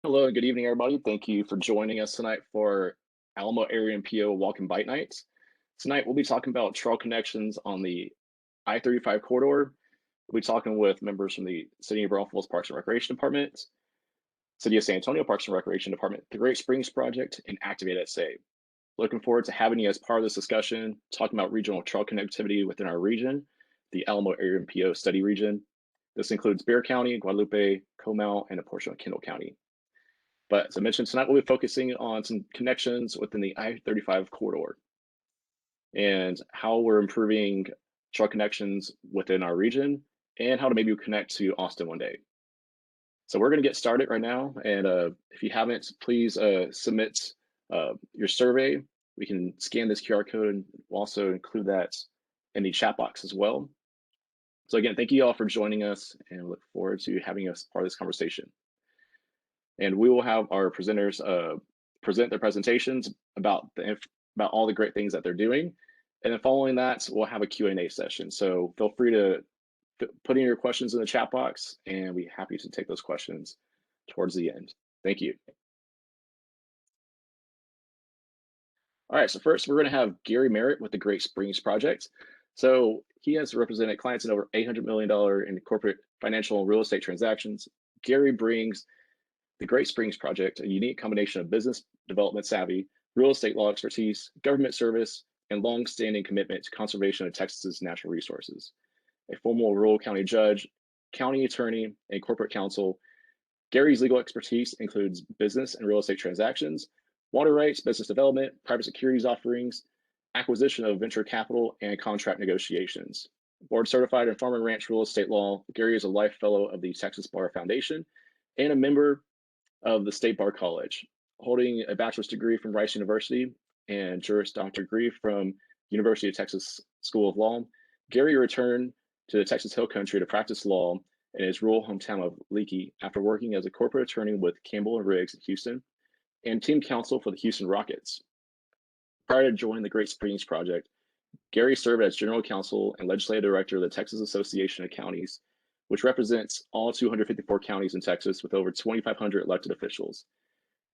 Hello and good evening, everybody. Thank you for joining us tonight for Alamo Area MPO Walk and Bite Night. Tonight, we'll be talking about trail connections on the I-35 corridor. We'll be talking with members from the City of Braunfels Parks and Recreation Department, City of San Antonio Parks and Recreation Department, the Great Springs Project, and ActivateSA. Looking forward to having you as part of this discussion, talking about regional trail connectivity within our region, the Alamo Area MPO study region. This includes Bexar County, Guadalupe, Comal, and a portion of Kendall County. But as I mentioned, tonight we'll be focusing on some connections within the I-35 corridor and how we're improving trail connections within our region and how to maybe connect to Austin one day. So we're going to get started right now. And if you haven't, please submit your survey. We can scan this QR code and we'll also include that in the chat box as well. So again, thank you all for joining us and look forward to having us part of this conversation. And we will have our presenters present their presentations about all the great things that they're doing. And then following that, we'll have a Q&A session. So feel free to put in your questions in the chat box, and we'll be happy to take those questions towards the end. Thank you. All right, so first we're going to have Garry Merritt with the Great Springs Project. So he has represented clients in over $800 million in corporate, financial, and real estate transactions. Garry brings the Great Springs Project, a unique combination of business development savvy, real estate law expertise, government service, and long-standing commitment to conservation of Texas's natural resources. A former rural county judge, county attorney, and corporate counsel, Garry's legal expertise includes business and real estate transactions, water rights, business development, private securities offerings, acquisition of venture capital, and contract negotiations. Board certified in farm and ranch real estate law, Garry is a life fellow of the Texas Bar Foundation and a member of the State Bar College, holding a bachelor's degree from Rice University and Juris Doctor degree from University of Texas School of Law. Garry returned to the Texas Hill Country to practice law in his rural hometown of Leakey after working as a corporate attorney with Campbell and Riggs in Houston and team counsel for the Houston Rockets. Prior to joining the Great Springs Project, Garry served as general counsel and legislative director of the Texas Association of Counties, which represents all 254 counties in Texas with over 2,500 elected officials.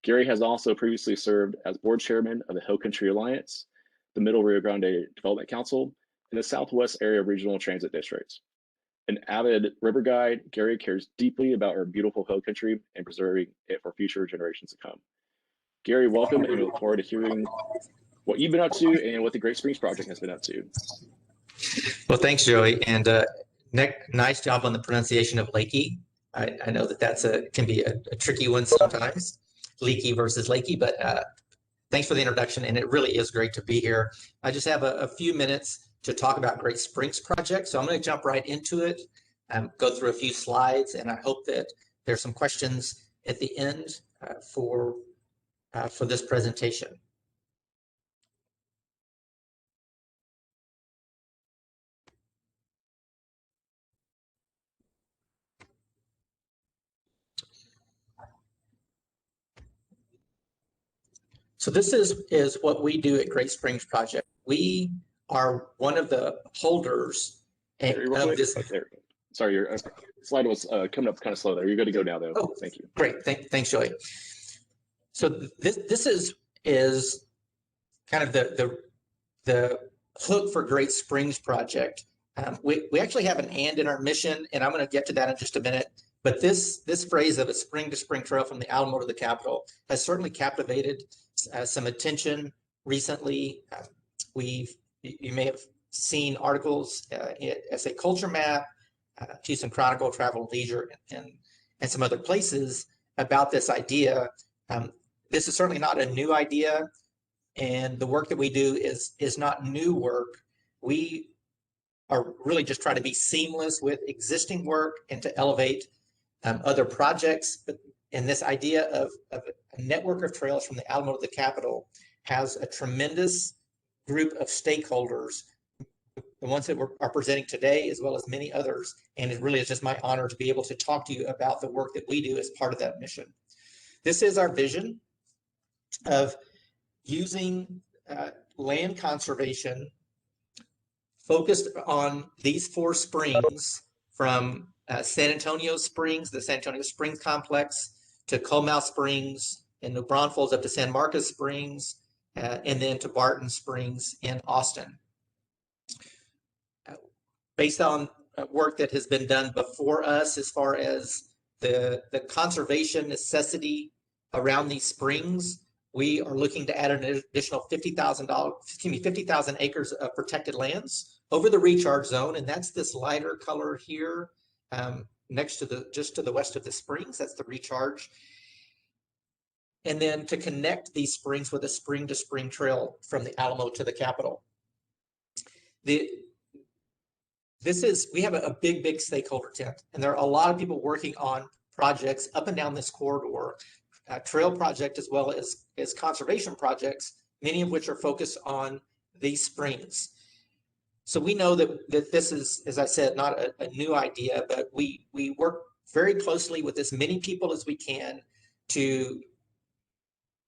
Garry has also previously served as board chairman of the Hill Country Alliance, the Middle Rio Grande Development Council, and the Southwest Area Regional Transit District. An avid river guide, Garry cares deeply about our beautiful Hill Country and preserving it for future generations to come. Garry, welcome, and we look forward to hearing what you've been up to and what the Great Springs Project has been up to. Well, thanks, Joey, and Nick, nice job on the pronunciation of Leakey. I know that can be a tricky one sometimes, Leakey versus Lakey, but thanks for the introduction, and it really is great to be here. I just have a few minutes to talk about Great Springs Project, so I'm going to jump right into it, go through a few slides, and I hope that there's some questions at the end for this presentation. So this is what we do at Great Springs Project. We are one of the holders of this. Sorry, your slide was coming up kind of slow there. You're good to go now, though. Oh, thank you. Great, thanks, Joey. So this is kind of the hook for Great Springs Project. We actually have an "and" in our mission, and I'm going to get to that in just a minute. But this phrase of a spring to spring trail from the Alamo to the Capitol has certainly captivated some attention recently. You may have seen articles as a culture map, Houston Chronicle, Travel and Leisure, and some other places about this idea. This is certainly not a new idea, and the work that we do is not new work. We are really just trying to be seamless with existing work and to elevate other projects. And this idea of a network of trails from the Alamo to the Capitol has a tremendous group of stakeholders, the ones that are presenting today, as well as many others. And it really is just my honor to be able to talk to you about the work that we do as part of that mission. This is our vision of using land conservation focused on these 4 springs from San Antonio Springs, the San Antonio Springs Complex, to Comal Springs, and New Braunfels up to San Marcos Springs, and then to Barton Springs in Austin. Based on work that has been done before us as far as the conservation necessity around these springs, we are looking to add an additional 50,000 acres of protected lands over the recharge zone, and that's this lighter color here, next to just to the west of the springs. That's the recharge. And then to connect these springs with a spring-to-spring trail from the Alamo to the Capitol. We have a big stakeholder tent, and there are a lot of people working on projects up and down this corridor, trail project as well as conservation projects, many of which are focused on these springs. So we know that this is, as I said, not a new idea, but we work very closely with as many people as we can to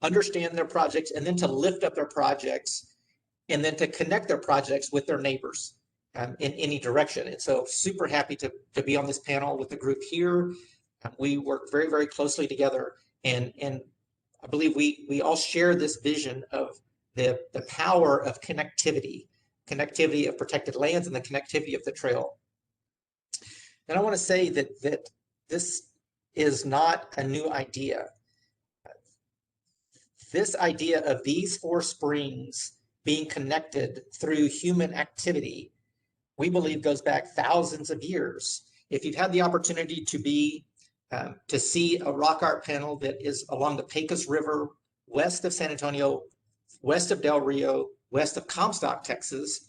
understand their projects, and then to lift up their projects, and then to connect their projects with their neighbors in any direction. And so super happy to be on this panel with the group here. We work very closely together, and I believe we all share this vision of the power of connectivity of protected lands and the connectivity of the trail. And I want to say that this is not a new idea. This idea of these four springs being connected through human activity, we believe goes back thousands of years. If you've had the opportunity to see a rock art panel that is along the Pecos River, west of San Antonio, west of Del Rio, west of Comstock, Texas,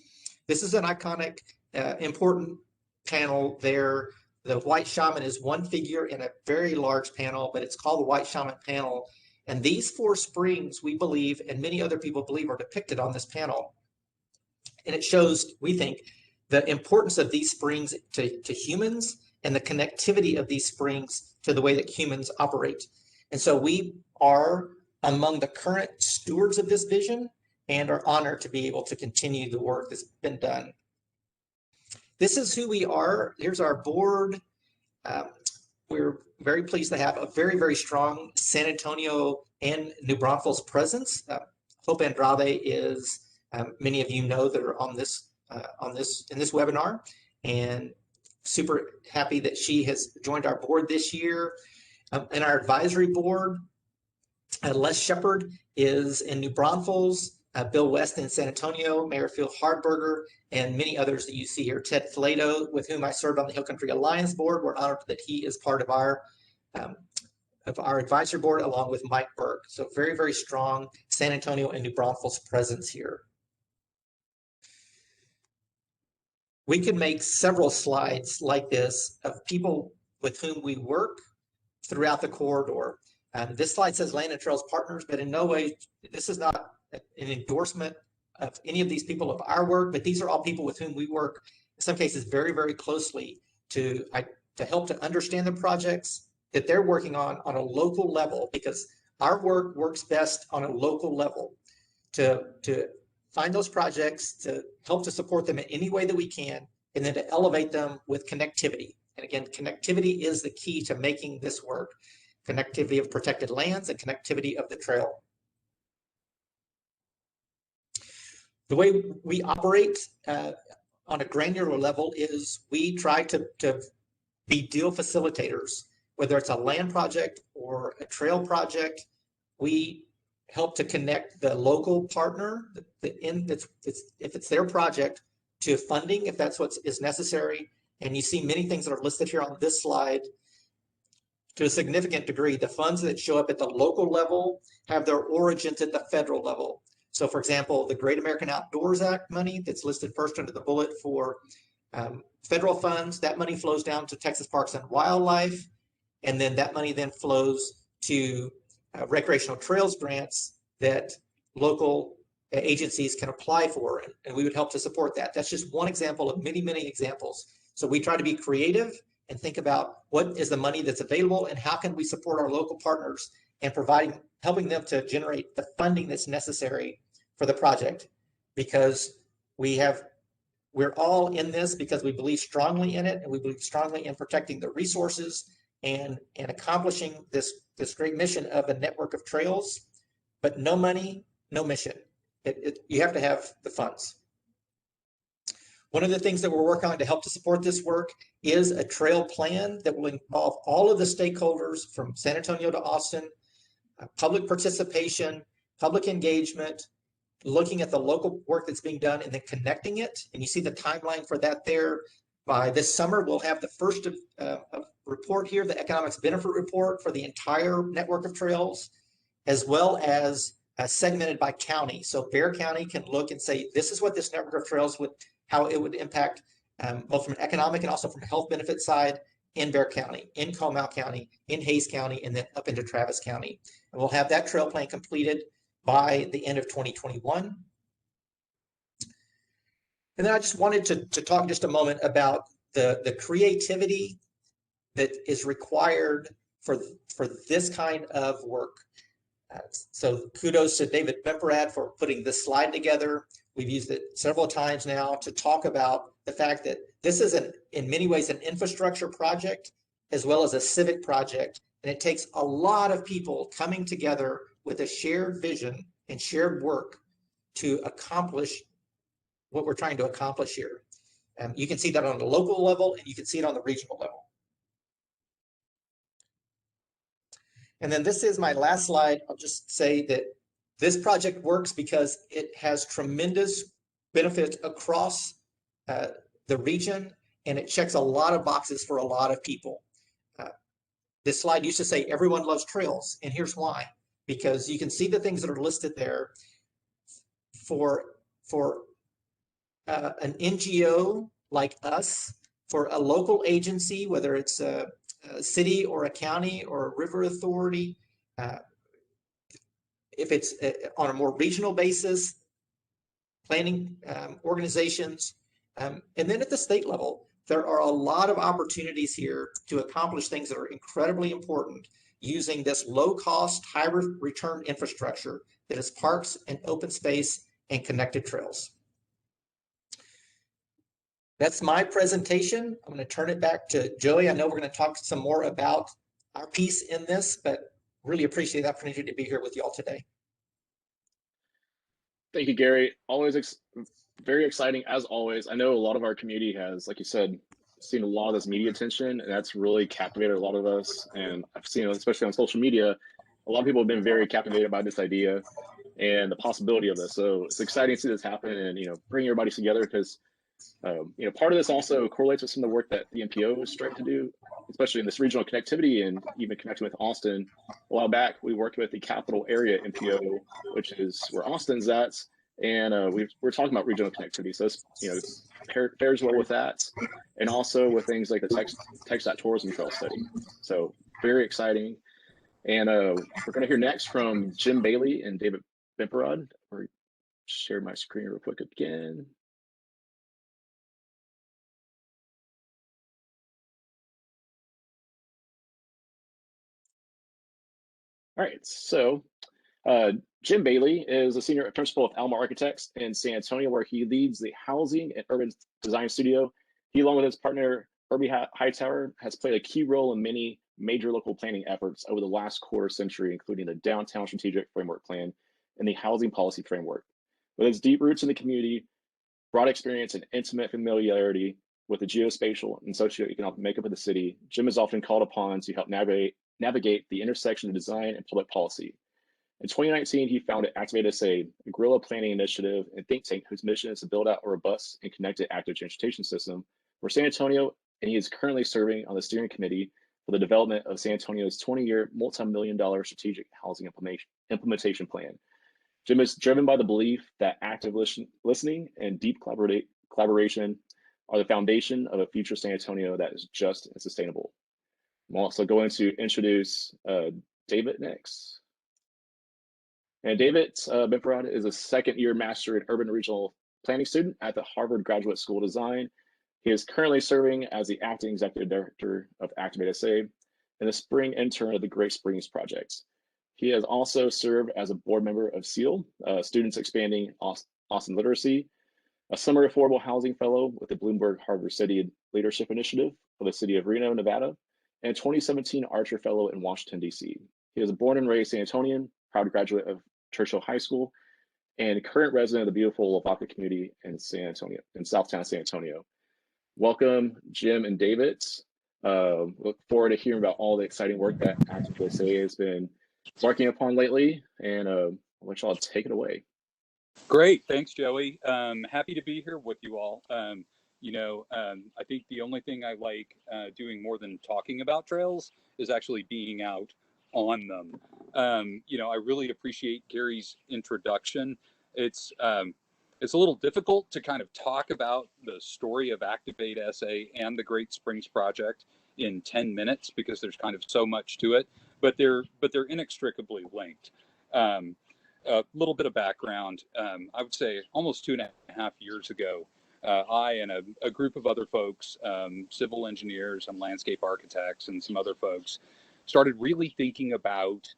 this is an iconic, important panel there. The White Shaman is one figure in a very large panel, but it's called the White Shaman panel. And these four springs, we believe, and many other people believe, are depicted on this panel. And it shows, we think, the importance of these springs to humans and the connectivity of these springs to the way that humans operate. And so we are among the current stewards of this vision and are honored to be able to continue the work that's been done. This is who we are. Here's our board. We're very pleased to have a very strong San Antonio and New Braunfels presence. Hope Andrade is, many of you know that are on this in this webinar, and super happy that she has joined our board this year. And our advisory board, Les Shepard is in New Braunfels, Bill West in San Antonio, Mayor Phil Hardberger, and many others that you see here. Ted Flato, with whom I served on the Hill Country Alliance board. We're honored that he is part of our advisory board, along with Mike Burke. So very strong San Antonio and New Braunfels presence here. We could make several slides like this of people with whom we work throughout the corridor. This slide says Land and Trails Partners, but in no way, this is not an endorsement of any of these people of our work, but these are all people with whom we work, in some cases, very closely to help to understand the projects that they're working on a local level, because our work works best on a local level to find those projects, to help to support them in any way that we can, and then to elevate them with connectivity. And again, connectivity is the key to making this work. Connectivity of protected lands and connectivity of the trail. The way we operate on a granular level is we try to be deal facilitators, whether it's a land project or a trail project. We help to connect the local partner, if it's their project, to funding, if that's what is necessary. And you see many things that are listed here on this slide. To a significant degree, the funds that show up at the local level have their origins at the federal level. So for example, the Great American Outdoors Act money that's listed first under the bullet for federal funds, that money flows down to Texas Parks and Wildlife. And then that money then flows to recreational trails grants that local agencies can apply for. And we would help to support that. That's just one example of many examples. So we try to be creative and think about what is the money that's available and how can we support our local partners and helping them to generate the funding that's necessary for the project, because we're all in this because we believe strongly in it, and we believe strongly in protecting the resources and accomplishing this great mission of a network of trails, but no money, no mission. You have to have the funds. One of the things that we're working on to help to support this work is a trail plan that will involve all of the stakeholders from San Antonio to Austin, public participation, public engagement, looking at the local work that's being done and then connecting it. And you see the timeline for that there. By this summer, we'll have the first report here, the economics benefit report for the entire network of trails, as well as segmented by county. So Bexar County can look and say, this is what this network of trails would, how it would impact both from an economic and also from a health benefit side in Bexar County, in Comal County, in Hays County, and then up into Travis County. And we'll have that trail plan completed by the end of 2021. And then I just wanted to talk just a moment about the creativity that is required for this kind of work. So kudos to David Bemporad for putting this slide together. We've used it several times now to talk about the fact that this is in many ways an infrastructure project as well as a civic project. And it takes a lot of people coming together with a shared vision and shared work to accomplish what we're trying to accomplish here. You can see that on the local level and you can see it on the regional level. And then this is my last slide. I'll just say that this project works because it has tremendous benefits across the region, and it checks a lot of boxes for a lot of people. This slide used to say everyone loves trails, and here's why. Because you can see the things that are listed there. For an NGO like us, for a local agency, whether it's a city or a county or a river authority, if it's on a more regional basis, planning organizations, and then at the state level, there are a lot of opportunities here to accomplish things that are incredibly important using this low-cost, high-return infrastructure that is parks and open space and connected trails. That's my presentation. I'm going to turn it back to Joey. I know we're going to talk some more about our piece in this, but really appreciate the opportunity to be here with you all today. Thank you, Gary. Always very exciting as always. I know a lot of our community has, like you said, seen a lot of this media attention, and that's really captivated a lot of us. And I've seen, especially on social media, a lot of people have been very captivated by this idea and the possibility of this. So it's exciting to see this happen and, bring everybody together because, part of this also correlates with some of the work that the MPO is trying to do, especially in this regional connectivity and even connecting with Austin. A while back, we worked with the Capital Area MPO, which is where Austin's at, and we're talking about regional connectivity. So it's, pairs well with that, and also with things like the TxDOT Tourism Trail Study. So very exciting. And we're going to hear next from Jim Bailey and David Bemporad. I'll share my screen real quick again. All right, so Jim Bailey is a senior principal of Alamo Architects in San Antonio, where he leads the housing and urban design studio. He, along with his partner, Irby Hightower, has played a key role in many major local planning efforts over the last quarter century, including the Downtown Strategic Framework Plan and the Housing Policy Framework. With his deep roots in the community, broad experience, and intimate familiarity with the geospatial and socioeconomic makeup of the city, Jim is often called upon to help navigate the intersection of design and public policy. In 2019, he founded ActivateSA, a guerrilla planning initiative and think tank whose mission is to build out a robust and connected active transportation system for San Antonio, and he is currently serving on the steering committee for the development of San Antonio's 20-year, multi-million-dollar strategic housing implementation plan. Jim is driven by the belief that active listening and deep collaboration are the foundation of a future San Antonio that is just and sustainable. I'm also going to introduce David next. And David Bemporad is a second-year Master in Urban Regional Planning student at the Harvard Graduate School of Design. He is currently serving as the Acting Executive Director of ActivateSA and the Spring Intern of the Great Springs Project. He has also served as a board member of SEAL, Students Expanding Austin Literacy, a Summer Affordable Housing Fellow with the Bloomberg Harvard City Leadership Initiative for the City of Reno, Nevada, and 2017 Archer Fellow in Washington, D.C. He is a born and raised San Antonian, proud graduate of Churchill High School, and current resident of the beautiful Lavaca community in San Antonio, in Southtown San Antonio. Welcome, Jim and David. Look forward to hearing about all the exciting work that ActivateSA has been working upon lately, and I'll let y'all take it away. Great, thanks, Joey. Happy to be here with you all. I think the only thing I like doing more than talking about trails is actually being out on them. I really appreciate Gary's introduction. It's a little difficult to kind of talk about the story of ActivateSA and the Great Springs Project in 10 minutes because there's kind of so much to it, but they're inextricably linked. A little bit of background. I would say almost 2.5 years ago, I and a group of other folks, civil engineers and landscape architects and some other folks, started really thinking about,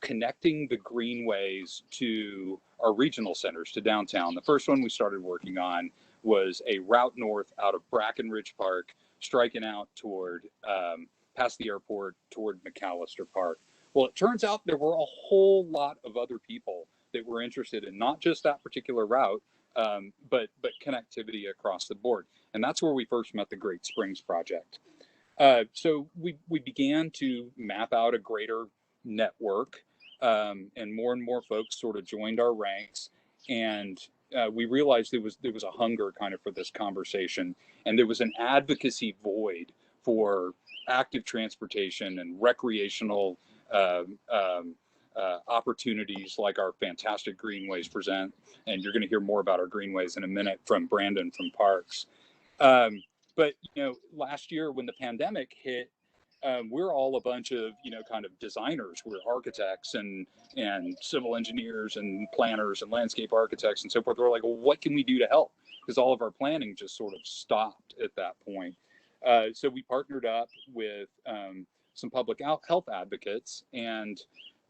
connecting the greenways to our regional centers, to downtown. The first one we started working on was a route north out of Brackenridge Park, striking out toward, past the airport, toward McAllister Park. Well, it turns out there were a whole lot of other people that were interested in not just that particular route, but connectivity across the board. And that's where we first met the Great Springs Project. So we began to map out a greater network, and more folks sort of joined our ranks. And we realized there was a hunger kind of for this conversation, and there was an advocacy void for active transportation and recreational opportunities like our fantastic greenways present. And you're going to hear more about our greenways in a minute from Brandon from Parks. But last year when the pandemic hit, we're all a bunch of kind of designers. We're architects and civil engineers and planners and landscape architects and so forth. We're like, well, what can we do to help? Because all of our planning just sort of stopped at that point. So we partnered up with some public health advocates and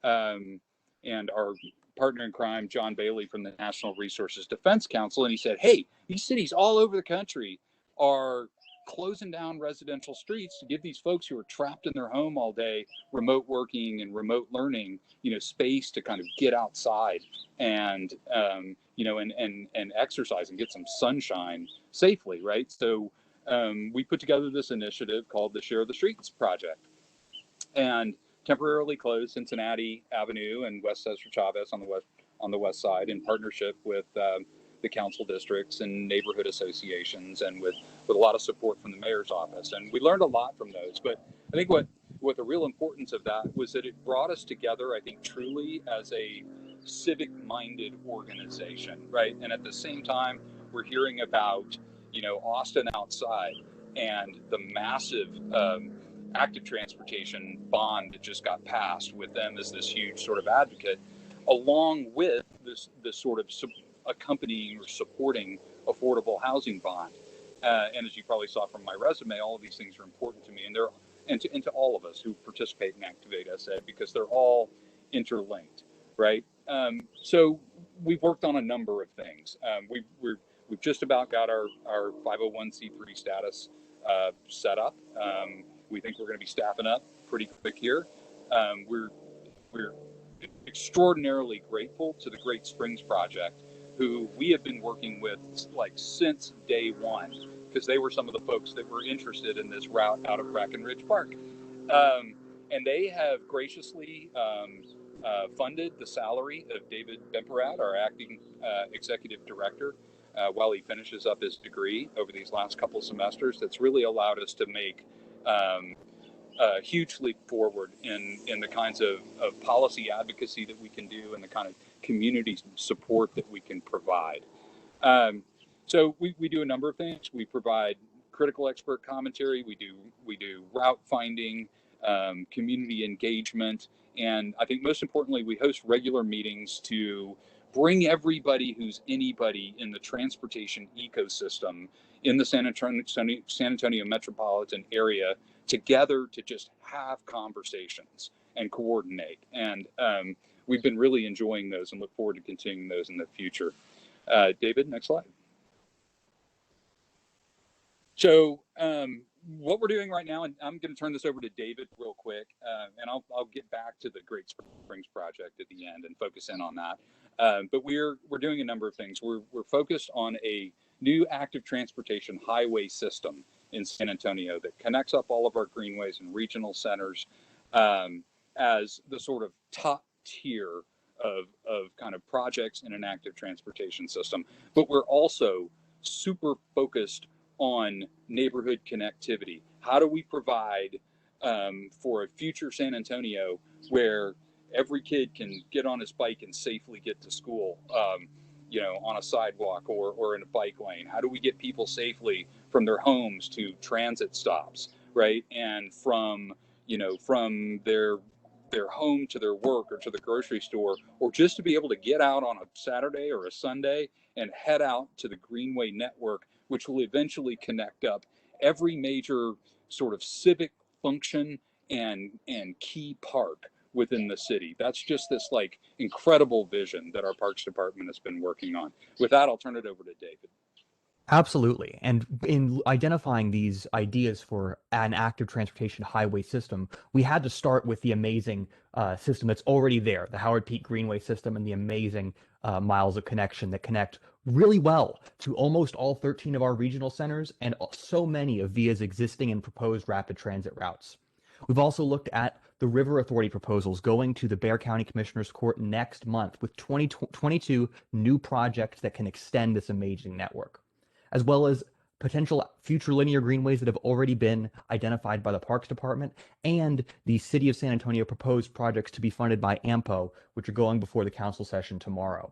our partner in crime, John Bailey from the National Resources Defense Council. And he said, hey, these cities all over the country are closing down residential streets to give these folks who are trapped in their home all day, remote working and remote learning, space to kind of get outside and, and exercise and get some sunshine safely, right? So we put together this initiative called the Share the Streets Project, and temporarily closed Cincinnati Avenue and West Cesar Chavez on the west side in partnership with the council districts and neighborhood associations, and with a lot of support from the mayor's office. And we learned a lot from those. But I think what the real importance of that was that it brought us together, I think, truly as a civic-minded organization, right? And at the same time, we're hearing about, Austin outside and the massive active transportation bond that just got passed with them as this huge sort of advocate, along with this sort of accompanying or supporting affordable housing bond. And as you probably saw from my resume, all of these things are important to me, and to all of us who participate in ActivateSA, because they're all interlinked, right? So we've worked on a number of things. We've just about got our 501c3 status set up. We think we're going to be staffing up pretty quick here. We're extraordinarily grateful to the Great Springs Project, who we have been working with like since day one, because they were some of the folks that were interested in this route out of Brackenridge Park. And they have graciously funded the salary of David Bemporad, our acting executive director, while he finishes up his degree over these last couple of semesters. That's really allowed us to make a huge leap forward in the kinds of policy advocacy that we can do and the kind of community support that we can provide. So we do a number of things. We provide critical expert commentary. We do route finding, community engagement, and I think most importantly, we host regular meetings to bring everybody who's anybody in the transportation ecosystem in the San Antonio metropolitan area together to just have conversations and coordinate. And we've been really enjoying those and look forward to continuing those in the future. David, next slide. So what we're doing right now, and I'm going to turn this over to David real quick, and I'll get back to the Great Springs project at the end and focus in on that. But we're doing a number of things. We're focused on a new active transportation highway system in San Antonio that connects up all of our greenways and regional centers, as the sort of top tier of kind of projects in an active transportation system. But we're also super focused on neighborhood connectivity. How do we provide for a future San Antonio where every kid can get on his bike and safely get to school, on a sidewalk or in a bike lane? How do we get people safely from their homes to transit stops, right? And from their home to their work or to the grocery store, or just to be able to get out on a Saturday or a Sunday and head out to the Greenway network, which will eventually connect up every major sort of civic function and key park within the city. That's just this like incredible vision that our Parks Department has been working on. With that, I'll turn it over to David. Absolutely. And in identifying these ideas for an active transportation highway system, we had to start with the amazing system that's already there, the Howard Peak Greenway system, and the amazing miles of connection that connect really well to almost all 13 of our regional centers and so many of VIA's existing and proposed rapid transit routes. We've also looked at the River Authority proposals going to the Bexar County Commissioner's Court next month with 22 new projects that can extend this amazing network, as well as potential future linear greenways that have already been identified by the Parks Department, and the City of San Antonio proposed projects to be funded by AAMPO, which are going before the council session tomorrow.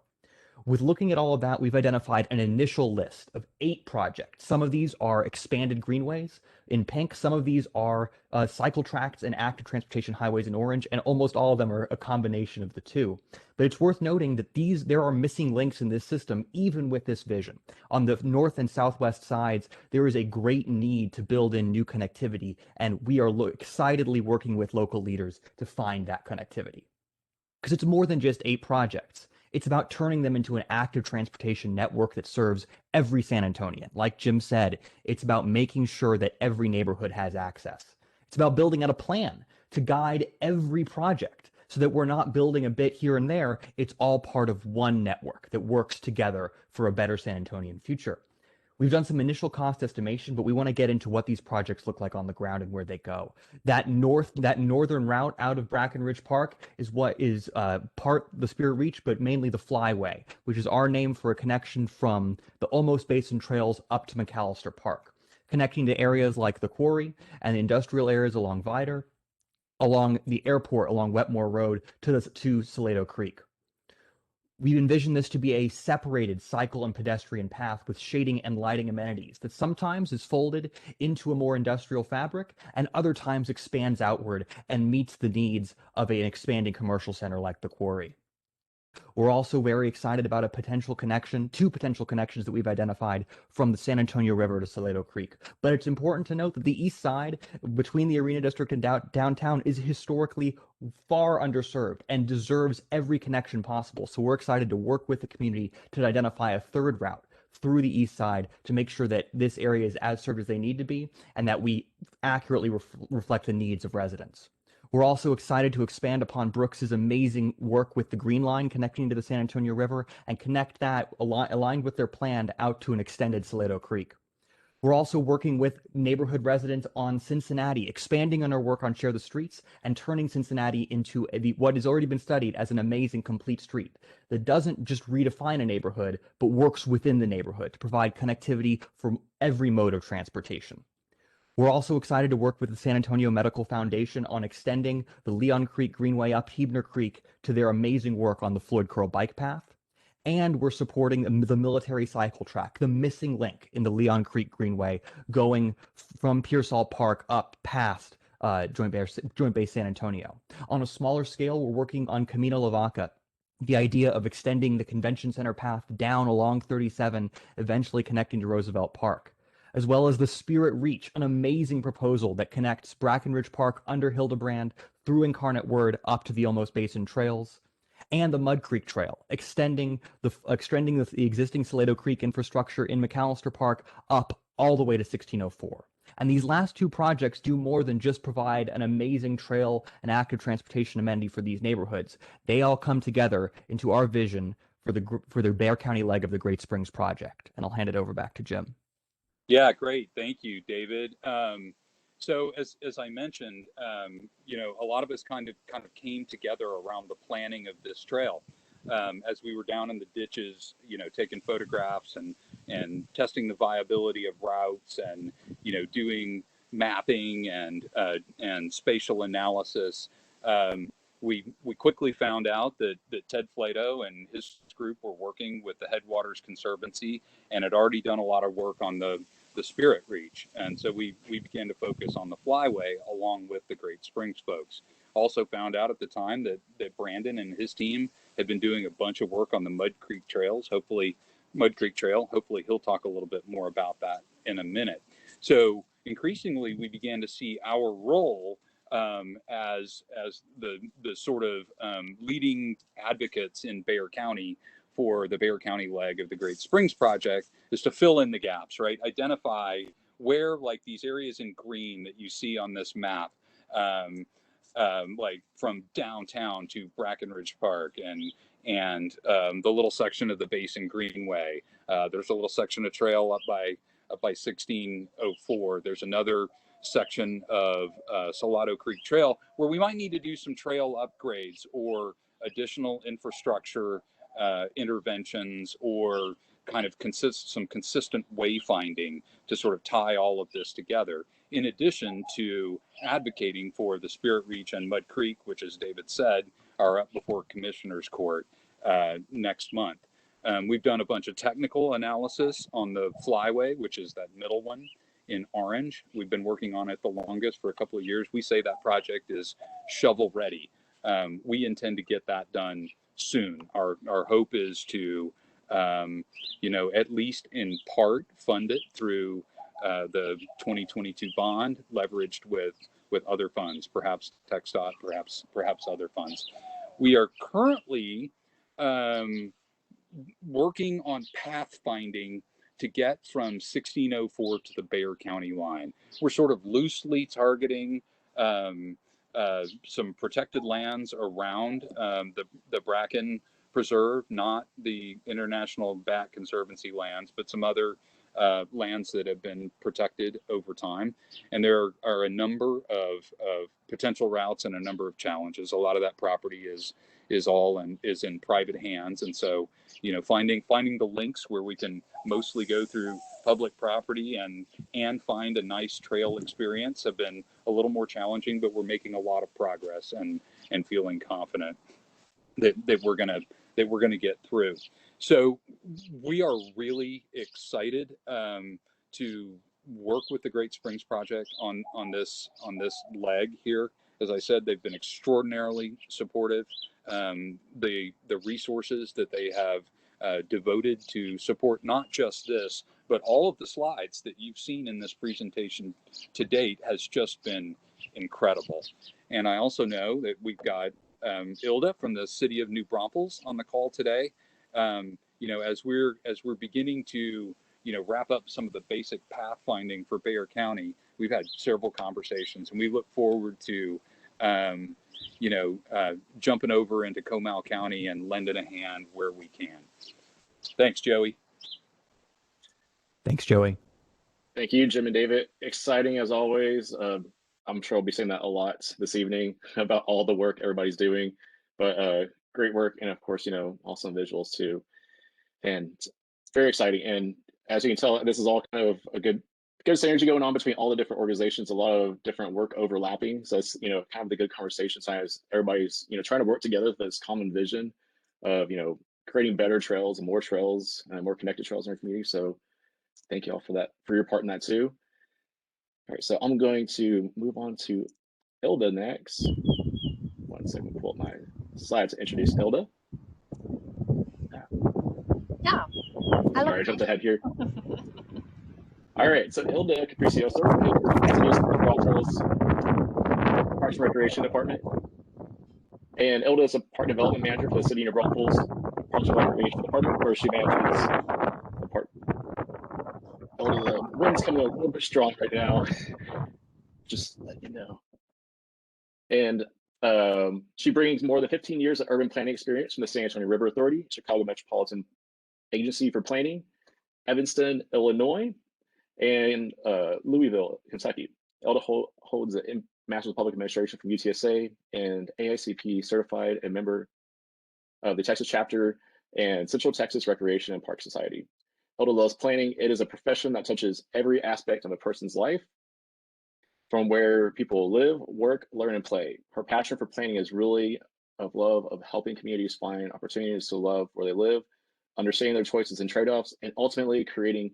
With looking at all of that, we've identified an initial list of 8 projects. Some of these are expanded greenways in pink. Some of these are cycle tracks and active transportation highways in orange, and almost all of them are a combination of the two. But it's worth noting that there are missing links in this system, even with this vision. On the north and southwest sides, there is a great need to build in new connectivity, and we are excitedly working with local leaders to find that connectivity. Because it's more than just 8 projects. It's about turning them into an active transportation network that serves every San Antonian. Like Jim said, it's about making sure that every neighborhood has access. It's about building out a plan to guide every project so that we're not building a bit here and there. It's all part of one network that works together for a better San Antonian future. We've done some initial cost estimation, but we want to get into what these projects look like on the ground and where they go. That northern route out of Brackenridge Park is what is part the Spirit Reach, but mainly the Flyway, which is our name for a connection from the Almost Basin Trails up to McAllister Park, connecting to areas like the Quarry and the industrial areas along Vider, along the airport along Wetmore Road to Salado Creek. We envision this to be a separated cycle and pedestrian path with shading and lighting amenities that sometimes is folded into a more industrial fabric and other times expands outward and meets the needs of an expanding commercial center like the Quarry. We're also very excited about two potential connections that we've identified from the San Antonio River to Salado Creek. But it's important to note that the east side, between the Arena District and downtown, is historically far underserved and deserves every connection possible. So we're excited to work with the community to identify a third route through the east side to make sure that this area is as served as they need to be and that we accurately reflect the needs of residents. We're also excited to expand upon Brooks's amazing work with the Green Line connecting to the San Antonio River and connect that aligned with their plan out to an extended Salado Creek. We're also working with neighborhood residents on Cincinnati, expanding on our work on Share the Streets and turning Cincinnati into what has already been studied as an amazing complete street that doesn't just redefine a neighborhood, but works within the neighborhood to provide connectivity for every mode of transportation. We're also excited to work with the San Antonio Medical Foundation on extending the Leon Creek Greenway up Heebner Creek to their amazing work on the Floyd Curl Bike Path. And we're supporting the military cycle track, the missing link in the Leon Creek Greenway, going from Pearsall Park up past Joint Base San Antonio. On a smaller scale, we're working on Camino La Vaca, the idea of extending the convention center path down along 37, eventually connecting to Roosevelt Park, as well as the Spirit Reach, an amazing proposal that connects Brackenridge Park under Hildebrand through Incarnate Word up to the Almost Basin Trails, and the Mud Creek Trail, extending the existing Salado Creek infrastructure in McAllister Park up all the way to 1604. And these last two projects do more than just provide an amazing trail and active transportation amenity for these neighborhoods. They all come together into our vision for the Bexar County leg of the Great Springs project. And I'll hand it over back to Jim. Yeah, great. Thank you, David. So as I mentioned, a lot of us kind of came together around the planning of this trail. As we were down in the ditches, taking photographs and testing the viability of routes and, doing mapping and spatial analysis. We quickly found out that Ted Flato and his group were working with the Headwaters Conservancy and had already done a lot of work on the Spirit Reach. And so we began to focus on the flyway along with the Great Springs folks. Also found out at the time that Brandon and his team had been doing a bunch of work on the Mud Creek Trail. Hopefully he'll talk a little bit more about that in a minute. So increasingly we began to see our role as the sort of leading advocates in Bexar County for the Bexar County leg of the Great Springs project is to fill in the gaps, right? Identify where, like these areas in green that you see on this map, like from downtown to Brackenridge Park and the little section of the Basin Greenway. There's a little section of trail up by 1604. There's another section of Salado Creek Trail where we might need to do some trail upgrades or additional infrastructure interventions or kind of some consistent wayfinding to sort of tie all of this together, in addition to advocating for the Spirit Reach and Mud Creek, which, as David said, are up before Commissioner's Court next month. We've done a bunch of technical analysis on the flyway, which is that middle one in orange. We've been working on it the longest for a couple of years. We say that project is shovel ready. We intend to get that done soon. Our hope is to, at least in part fund it through the 2022 bond, leveraged with other funds, perhaps TxDOT, perhaps other funds. We are currently working on pathfinding to get from 1604 to the Bexar County line. We're sort of loosely targeting some protected lands around the Bracken Preserve, not the International Bat Conservancy lands, but some other lands that have been protected over time. And there are a number of potential routes and a number of challenges. A lot of that property is in private hands, and so finding the links where we can mostly go through public property and find a nice trail experience have been a little more challenging, but we're making a lot of progress and feeling confident that we're gonna get through. So we are really excited to work with the Great Springs project on this leg here. As I said, they've been extraordinarily supportive. The resources that they have devoted to support not just this, but all of the slides that you've seen in this presentation to date has just been incredible. And I also know that we've got Ylda from the city of New Braunfels on the call today. As we're beginning to wrap up some of the basic pathfinding for Bexar County, we've had several conversations, and we look forward to jumping over into Comal County and lending a hand where we can. Thanks, Joey. Thanks, Joey. Thank you, Jim and David. Exciting as always. I'm sure I'll be saying that a lot this evening about all the work everybody's doing, but great work. And of course, awesome visuals too. And it's very exciting. And as you can tell, this is all kind of a good synergy going on between all the different organizations, a lot of different work overlapping. So it's, kind of the good conversation science. Everybody's, trying to work together for this common vision of, creating better trails and more connected trails in our community. So thank you all for that, for your part in that too. All right, so I'm going to move on to Ylda next. One second, pull up my slides to introduce Ylda. Yeah. Sorry, I jumped ahead here. All right, so Ylda Capriccioso continues for Braunfels Parks and Recreation Department. And Ylda is a park development manager for the city of Braunfels Parks and Recreation Department, where she manages the park. Ylda is a wind's coming a little bit strong right now. Just let you know. And she brings more than 15 years of urban planning experience from the San Antonio River Authority, Chicago Metropolitan Agency for Planning, Evanston, Illinois, and Louisville, Kentucky. Ylda holds a Master's of Public Administration from UTSA and AICP certified and member of the Texas chapter and Central Texas Recreation and Park Society. Ylda loves planning. It is a profession that touches every aspect of a person's life, from where people live, work, learn, and play. Her passion for planning is really of love of helping communities find opportunities to love where they live, understanding their choices and trade-offs, and ultimately creating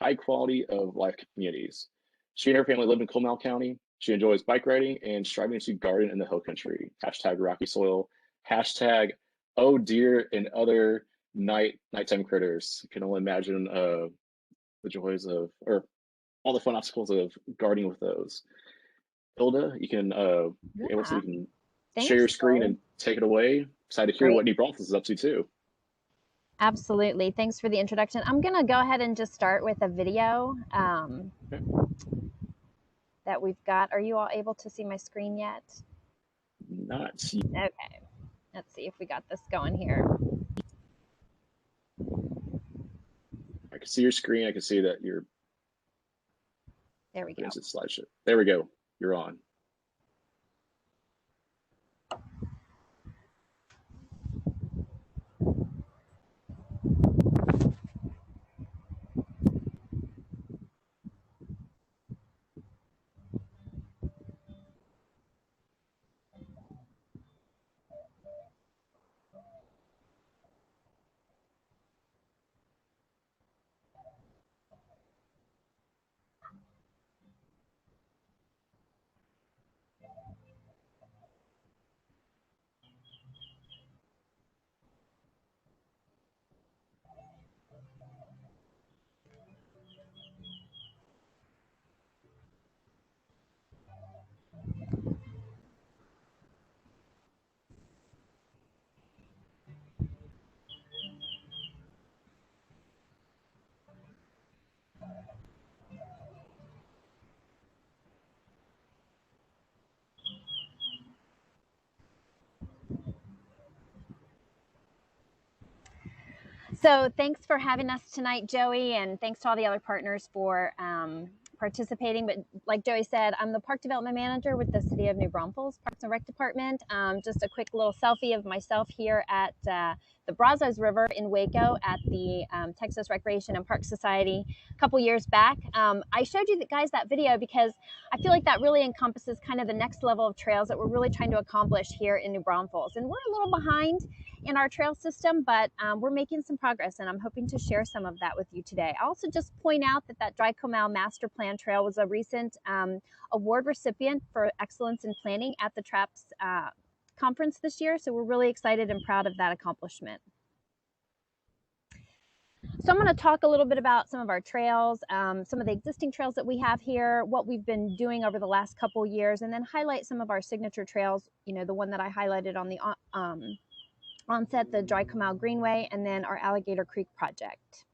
high quality of life communities. She and her family live in Comal County. She enjoys bike riding and striving to garden in the hill country. Hashtag rocky soil. Hashtag oh deer and other nighttime critters. You can only imagine the joys of, or all the fun obstacles of gardening with those. Ylda, you can able to, you can share your screen and take it away. Excited to hear what New Braunfels is up to too. Absolutely. Thanks for the introduction. I'm going to go ahead and just start with a video that we've got. Are you all able to see my screen yet? Not okay. Let's see if we got this going here. I can see your screen. I can see that you're. There we go. There's a slideshow. There we go. You're on. So thanks for having us tonight, Joey, and thanks to all the other partners for participating. But like Joey said, I'm the Park Development Manager with the City of New Braunfels Parks and Rec Department. Just a quick little selfie of myself here at the Brazos River in Waco at the Texas Recreation and Park Society a couple years back. I showed you guys that video because I feel like that really encompasses kind of the next level of trails that we're really trying to accomplish here in New Braunfels. And we're a little behind in our trail system, but we're making some progress, and I'm hoping to share some of that with you today. I also just point out that Dry Comal Master Plan Trail was a recent award recipient for excellence in planning at the TRAPS conference this year, so we're really excited and proud of that accomplishment. So I'm going to talk a little bit about some of our trails, some of the existing trails that we have here, what we've been doing over the last couple years, and then highlight some of our signature trails, you know, the one that I highlighted on the onset, the Dry Comal Greenway, and then our Alligator Creek project.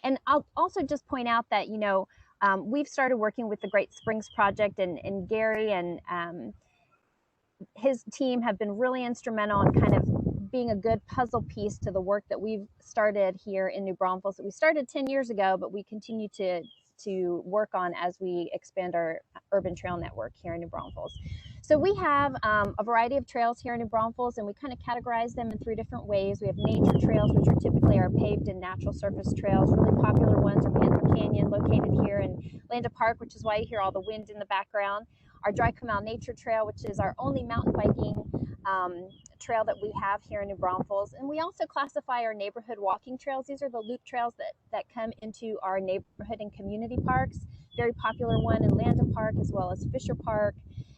And I'll also just point out that, you know, we've started working with the Great Springs Project, and Garry and his team have been really instrumental in kind of being a good puzzle piece to the work that we've started here in New Braunfels that we started 10 years ago, but we continue to work on as we expand our urban trail network here in New Braunfels. So we have a variety of trails here in New Braunfels, and we kind of categorize them in 3 different ways. We have nature trails, which are typically our paved and natural surface trails. Really popular ones are Panther Canyon, located here in Ylda Park, which is why you hear all the wind in the background. Our Dry Comal Nature Trail, which is our only mountain biking trail that we have here in New Braunfels. And we also classify our neighborhood walking trails. These are the loop trails that come into our neighborhood and community parks. Very popular one in Ylda Park as well as Fisher Park,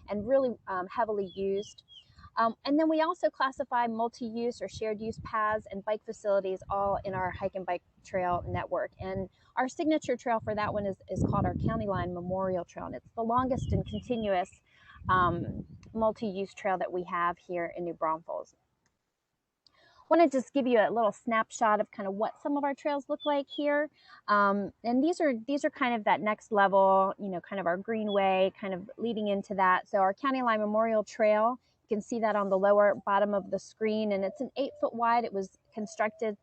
and really heavily used. And then we also classify multi-use or shared use paths and bike facilities all in our hike and bike trail network. And our signature trail for that one is called our County Line Memorial Trail, and it's the longest and continuous multi-use trail that we have here in New Braunfels. want to just give you a little snapshot of kind of what some of our trails look like here. And these are kind of that next level, you know, kind of our greenway, kind of leading into that. So our County Line Memorial Trail, you can see that on the lower bottom of the screen, and it's an 8-foot wide. It was constructed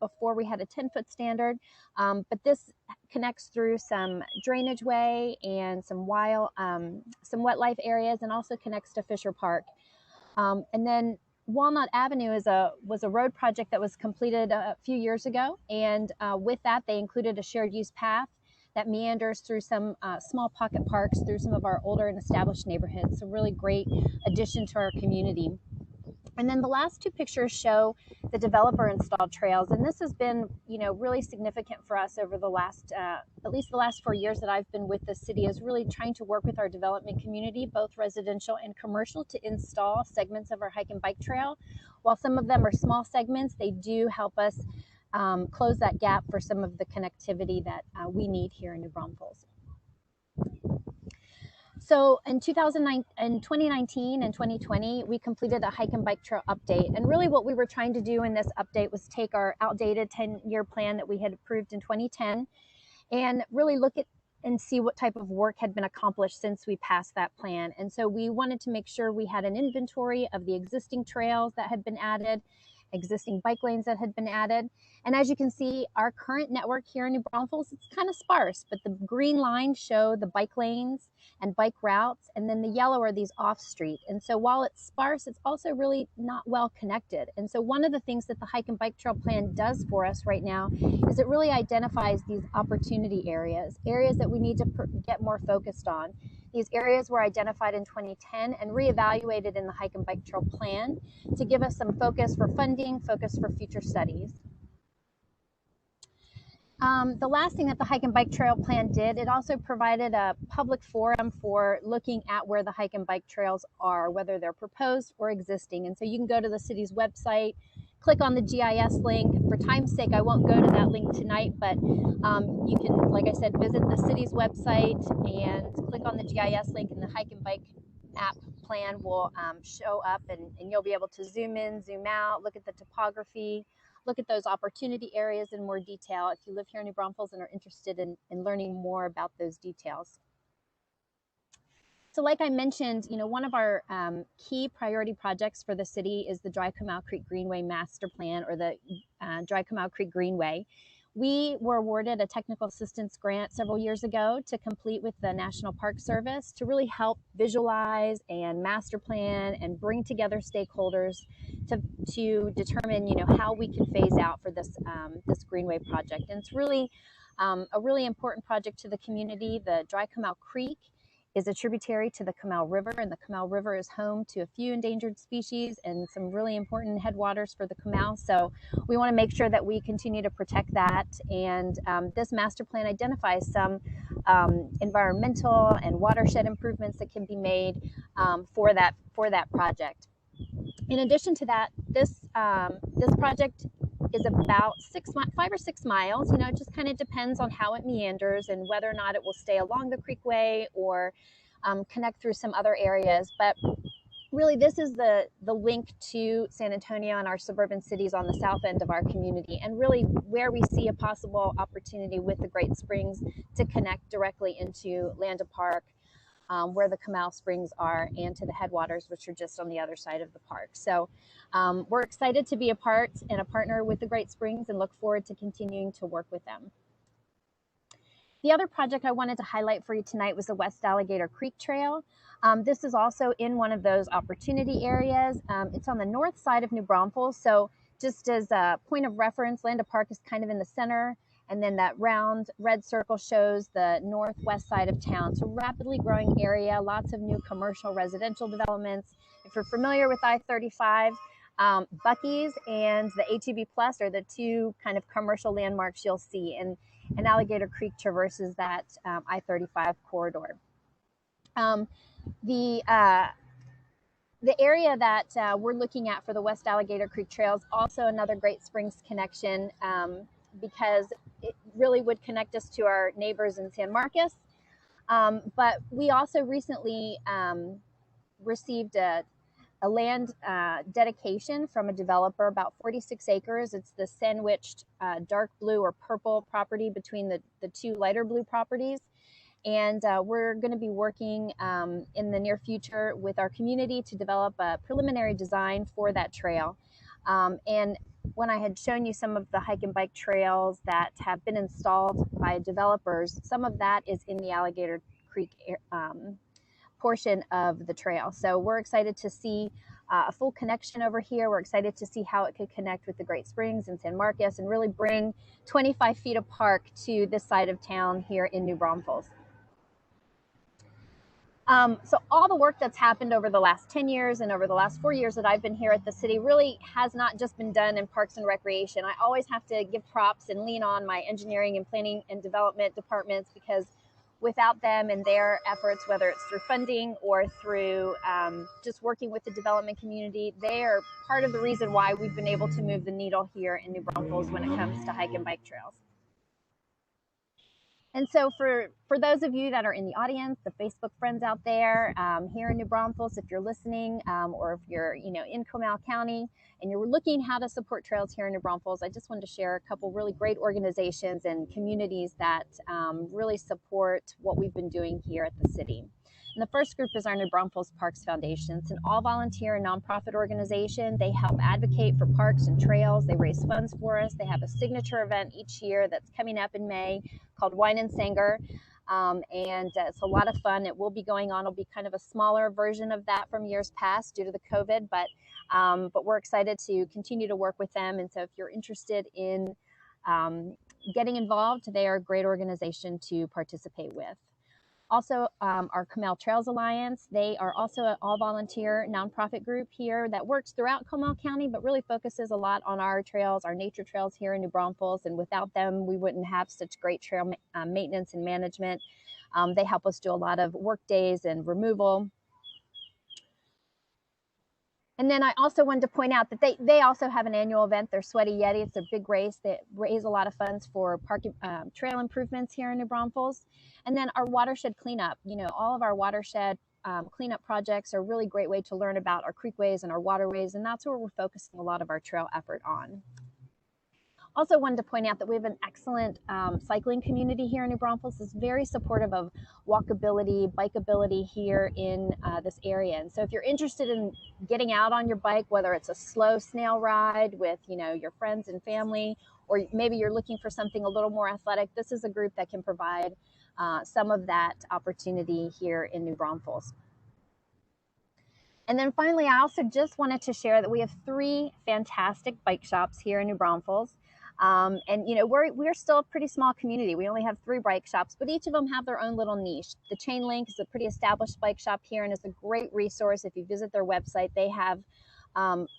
before we had a 10-foot standard, but this connects through some drainage way and some wetlife areas, and also connects to Fisher Park. And then Walnut Avenue was a road project that was completed a few years ago, and with that they included a shared use path that meanders through some small pocket parks through some of our older and established neighborhoods. So really great addition to our community. And then the last two pictures show the developer installed trails, and this has been, you know, really significant for us over the last at least the last 4 years that I've been with the city, is really trying to work with our development community, both residential and commercial, to install segments of our hike and bike trail. While some of them are small segments, they do help us close that gap for some of the connectivity that we need here in New Braunfels. So in 2019 and 2020, we completed a hike and bike trail update. And really what we were trying to do in this update was take our outdated 10-year plan that we had approved in 2010 and really look at and see what type of work had been accomplished since we passed that plan. And so we wanted to make sure we had an inventory of the existing trails that had been added, existing bike lanes that had been added. And as you can see, our current network here in New Braunfels, it's kind of sparse, but the green lines show the bike lanes and bike routes, and then the yellow are these off-street. And so while it's sparse, it's also really not well connected. And so one of the things that the hike and bike trail plan does for us right now is it really identifies these opportunity areas that we need to get more focused on. These areas were identified in 2010 and reevaluated in the hike and bike trail plan to give us some focus for funding, focus for future studies. The last thing that the hike and bike trail plan did, it also provided a public forum for looking at where the hike and bike trails are, whether they're proposed or existing. And so you can go to the city's website, click on the GIS link. For time's sake, I won't go to that link tonight, but you can, like I said, visit the city's website and click on the GIS link, and the hike and bike app plan will show up, and you'll be able to zoom in, zoom out, look at the topography, look at those opportunity areas in more detail if you live here in New Braunfels and are interested in learning more about those details. So like I mentioned, you know, one of our key priority projects for the city is the Dry Canal Creek Greenway Master Plan, or the Dry Canal Creek Greenway. We were awarded a technical assistance grant several years ago to complete with the National Park Service to really help visualize and master plan and bring together stakeholders to determine, you know, how we can phase out for this this Greenway project. And it's really a really important project to the community. The Dry Canal Creek is a tributary to the Canal River, and the Canal River is home to a few endangered species and some really important headwaters for the canal. So we want to make sure that we continue to protect that. And this master plan identifies some environmental and watershed improvements that can be made for that project. In addition to that, this project is about 5 or 6 miles. You know, it just kind of depends on how it meanders and whether or not it will stay along the creekway or connect through some other areas. But really, this is the link to San Antonio and our suburban cities on the south end of our community, and really where we see a possible opportunity with the Great Springs to connect directly into Landa Park, where the Canal Springs are, and to the headwaters, which are just on the other side of the park. So we're excited to be a part and a partner with the Great Springs, and look forward to continuing to work with them. The other project I wanted to highlight for you tonight was the West Alligator Creek Trail. This is also in one of those opportunity areas. It's on the north side of New Braunfels. So just as a point of reference, Landa Park is kind of in the center, and then that round red circle shows the northwest side of town. So rapidly growing area, lots of new commercial residential developments. If you're familiar with I-35, Buc-ee's and the ATV Plus are the two kind of commercial landmarks you'll see, and Alligator Creek traverses that I-35 corridor. The area that we're looking at for the West Alligator Creek Trail is also another Great Springs connection, because it really would connect us to our neighbors in San Marcos. But we also recently received a a land dedication from a developer, about 46 acres. It's the sandwiched dark blue or purple property between the two lighter blue properties. And we're going to be working in the near future with our community to develop a preliminary design for that trail. And when I had shown you some of the hike and bike trails that have been installed by developers, some of that is in the Alligator Creek portion of the trail. So we're excited to see a full connection over here. We're excited to see how it could connect with the Great Springs and San Marcos and really bring 25 feet of park to this side of town here in New Braunfels. So all the work that's happened over the last 10 years and over the last 4 years that I've been here at the city really has not just been done in Parks and Recreation. I always have to give props and lean on my engineering and planning and development departments, because without them and their efforts, whether it's through funding or through just working with the development community, they are part of the reason why we've been able to move the needle here in New Braunfels when it comes to hike and bike trails. And so for those of you that are in the audience, the Facebook friends out there here in New Braunfels, if you're listening or if you're in Comal County and you're looking how to support trails here in New Braunfels, I just wanted to share a couple really great organizations and communities that really support what we've been doing here at the city. And the first group is our New Braunfels Parks Foundation. It's an all-volunteer nonprofit organization. They help advocate for parks and trails. They raise funds for us. They have a signature event each year that's coming up in May called Wine and Sanger. It's a lot of fun. It will be going on. It'll be kind of a smaller version of that from years past due to the COVID, but we're excited to continue to work with them. And so if you're interested in getting involved, they are a great organization to participate with. Also, our Comal Trails Alliance, they are also an all-volunteer nonprofit group here that works throughout Comal County, but really focuses a lot on our trails, our nature trails here in New Braunfels. And without them, we wouldn't have such great trail maintenance and management. They help us do a lot of work days and removal. And then I also wanted to point out that they also have an annual event, their Sweaty Yeti. It's a big race that raise a lot of funds for park trail improvements here in New Braunfels. And then our watershed cleanup. All of our watershed cleanup projects are a really great way to learn about our creekways and our waterways, and that's where we're focusing a lot of our trail effort on. Also wanted to point out that we have an excellent cycling community here in New Braunfels. It's very supportive of walkability, bikeability here in this area. And so if you're interested in getting out on your bike, whether it's a slow snail ride with your friends and family, or maybe you're looking for something a little more athletic, this is a group that can provide some of that opportunity here in New Braunfels. And then finally, I also just wanted to share that we have 3 fantastic bike shops here in New Braunfels. We're still a pretty small community. We only have 3 bike shops, but each of them have their own little niche. The Chain Link is a pretty established bike shop here, and it's a great resource. If you visit their website, they have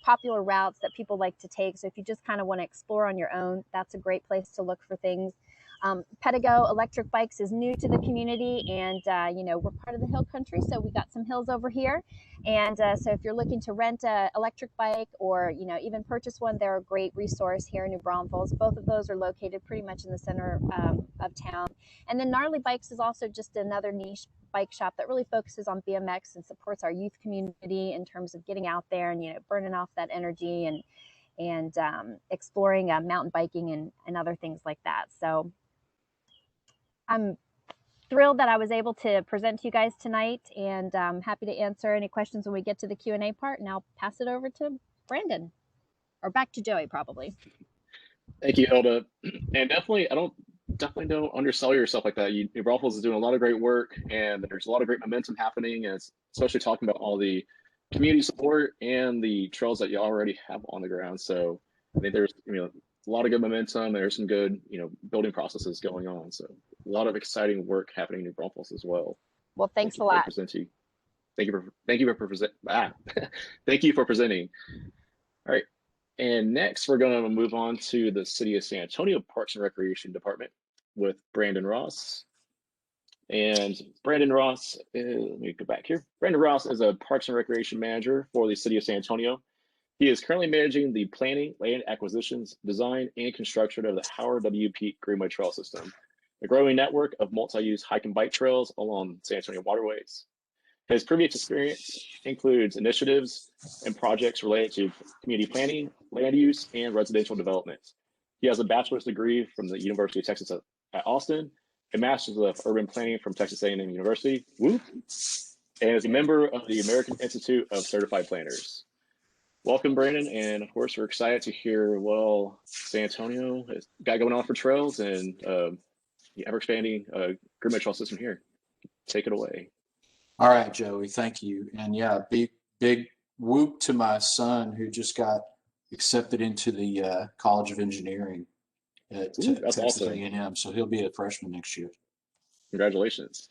popular routes that people like to take. So if you just kind of want to explore on your own, that's a great place to look for things. Pedigo Electric Bikes is new to the community, and we're part of the hill country, so we got some hills over here. And so if you're looking to rent an electric bike or even purchase one, they're a great resource here in New Braunfels. Both of those are located pretty much in the center of town. And then Gnarly Bikes is also just another niche bike shop that really focuses on BMX and supports our youth community in terms of getting out there and burning off that energy and exploring mountain biking and other things like that. So I'm thrilled that I was able to present to you guys tonight, and I'm happy to answer any questions when we get to the Q&A part, and I'll pass it over to Brandon, or back to Joey probably. Thank you, Ylda. And definitely don't undersell yourself like that. New Braunfels is doing a lot of great work, and there's a lot of great momentum happening, and especially talking about all the community support and the trails that you already have on the ground. So I think there's a lot of good momentum. There's some good building processes going on. So a lot of exciting work happening in New Braunfels as well. Well, thanks a lot. Thank you for presenting. All right. And next, we're going to move on to the City of San Antonio Parks and Recreation Department with Brandon Ross. And Brandon Ross, let me go back here. Brandon Ross is a Parks and Recreation Manager for the City of San Antonio. He is currently managing the planning, land acquisitions, design, and construction of the Howard W. Peak Greenway Trail System, a growing network of multi-use hike and bike trails along San Antonio waterways. His previous experience includes initiatives and projects related to community planning, land use, and residential development. He has a bachelor's degree from the University of Texas at Austin, a master's of urban planning from Texas A&M University, whoop, and is a member of the American Institute of Certified Planners. Welcome, Brandon, and of course, we're excited to hear what all San Antonio has got going on for trails and the ever-expanding Greenway Trail system here. Take it away. All right, Joey, thank you. And yeah, big whoop to my son who just got accepted into the College of Engineering at Texas awesome. A&M. So he'll be a freshman next year. Congratulations.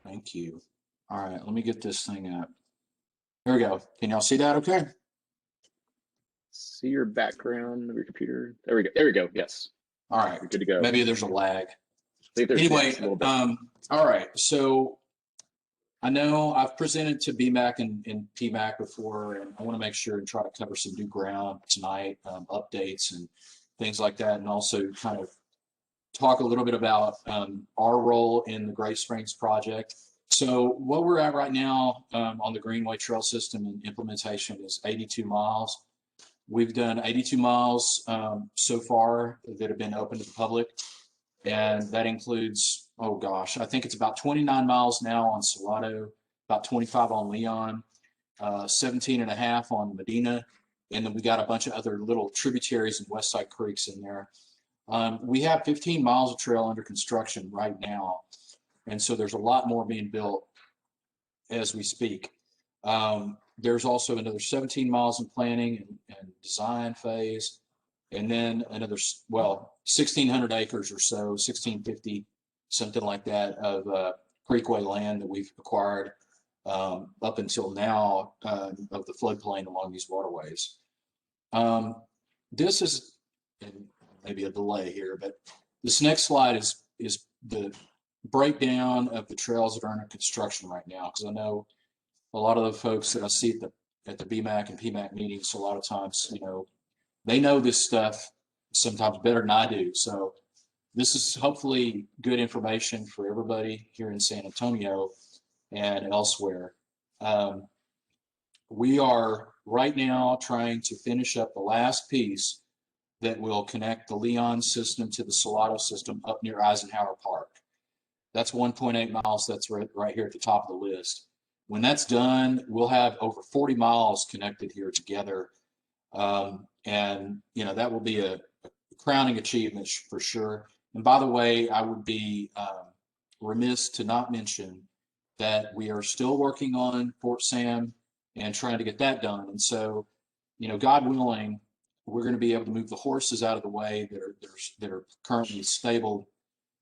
Thank you. All right, let me get this thing up. Here we go. Can y'all see that okay? See your background of your computer. There we go. There we go. Yes. All right. You're good to go. Maybe there's a lag. Anyway, all right. So I know I've presented to BMAC and PMAC before, and I want to make sure and try to cover some new ground tonight, updates and things like that, and also kind of talk a little bit about our role in the Great Springs project. So what we're at right now on the Greenway Trail System and implementation is 82 miles. We've done 82 miles so far that have been open to the public, and that includes, oh gosh, I think it's about 29 miles now on Salado, about 25 on Leon, 17 and a half on Medina, and then we got a bunch of other little tributaries and West Side creeks in there. We have 15 miles of trail under construction right now, and so there's a lot more being built as we speak. There's also another 17 miles in planning and design phase, and then another, well, 1,600 acres or so, 1,650, something like that, of creekway land that we've acquired up until now of the floodplain along these waterways. This is, and maybe a delay here, but this next slide is the breakdown of the trails that are under construction right now, because I know a lot of the folks that I see at the BMAC and PMAC meetings, a lot of times, you know, they know this stuff sometimes better than I do. So this is hopefully good information for everybody here in San Antonio and elsewhere. We are right now trying to finish up the last piece that will connect the Leon system to the Salado system up near Eisenhower Park. That's 1.8 miles. That's right here at the top of the list. When that's done, we'll have over 40 miles connected here together. And, you know, that will be a crowning achievement for sure. And by the way, I would be remiss to not mention that we are still working on Fort Sam and trying to get that done. And so, you know, God willing, we're going to be able to move the horses out of the way that are currently stabled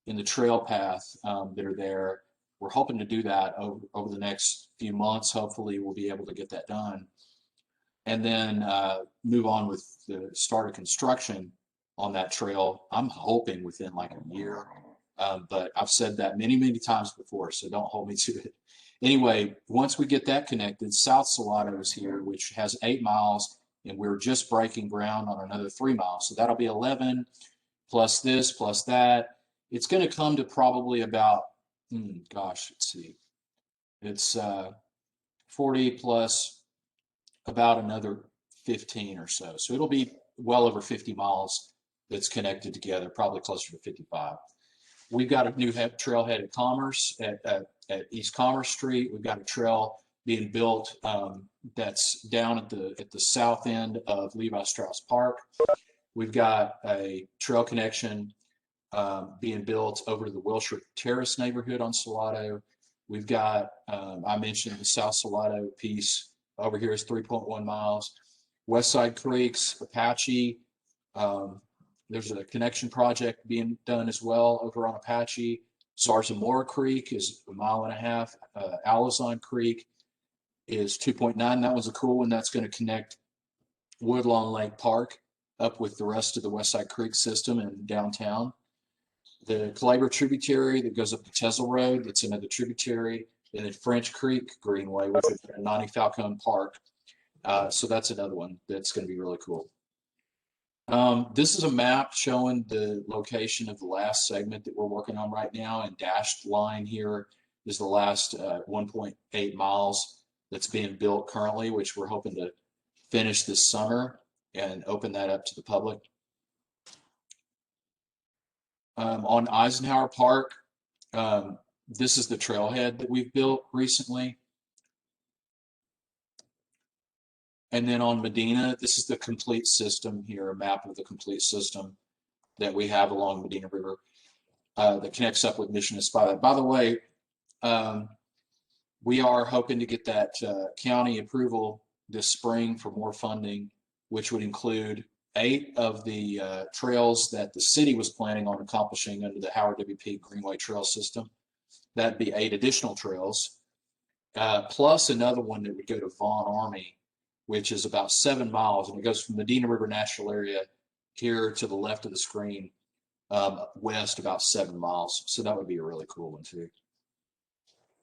in the trail path that are there. We're hoping to do that over the next few months. Hopefully we'll be able to get that done and then move on with the start of construction on that trail. I'm hoping within like a year, but I've said that many times before, so don't hold me to it. Anyway, once we get that connected, South Salado is here, which has 8 miles, and we're just breaking ground on another 3 miles. So that'll be 11 plus this, plus that. It's going to come to probably about, let's see. It's 40 plus about another 15 or so. So it'll be well over 50 miles that's connected together, probably closer to 55. We've got a new trailhead at Commerce at East Commerce Street. We've got a trail being built that's down at the south end of Levi Strauss Park. We've got a trail connection being built over to the Wilshire Terrace neighborhood on Salado. We've got, I mentioned the South Salado piece over here is 3.1 miles. West Side Creeks, Apache. There's a connection project being done as well over on Apache. Zarzamora Creek is 1.5 miles. Alazon Creek is 2.9. That was a cool one. That's going to connect Woodlawn Lake Park up with the rest of the West Side Creek system and downtown. The Calabar tributary that goes up to Tesla Road, that's another tributary, and then French Creek Greenway, which is Nani Falcone Park. So that's another one that's going to be really cool. This is a map showing the location of the last segment that we're working on right now, and dashed line here is the last 1.8 miles that's being built currently, which we're hoping to finish this summer and open that up to the public. On Eisenhower Park, this is the trailhead that we've built recently. And then on Medina, this is the complete system here, a map of the complete system that we have along Medina River that connects up with Mission Espada. By the way, we are hoping to get that county approval this spring for more funding, which would include 8 of the trails that the city was planning on accomplishing under the Howard W. Peak Greenway Trail System. That'd be 8 additional trails, plus another one that would go to Vaughn Army, which is about 7 miles, and it goes from Medina River National Area here to the left of the screen, west about 7 miles. So that would be a really cool one too.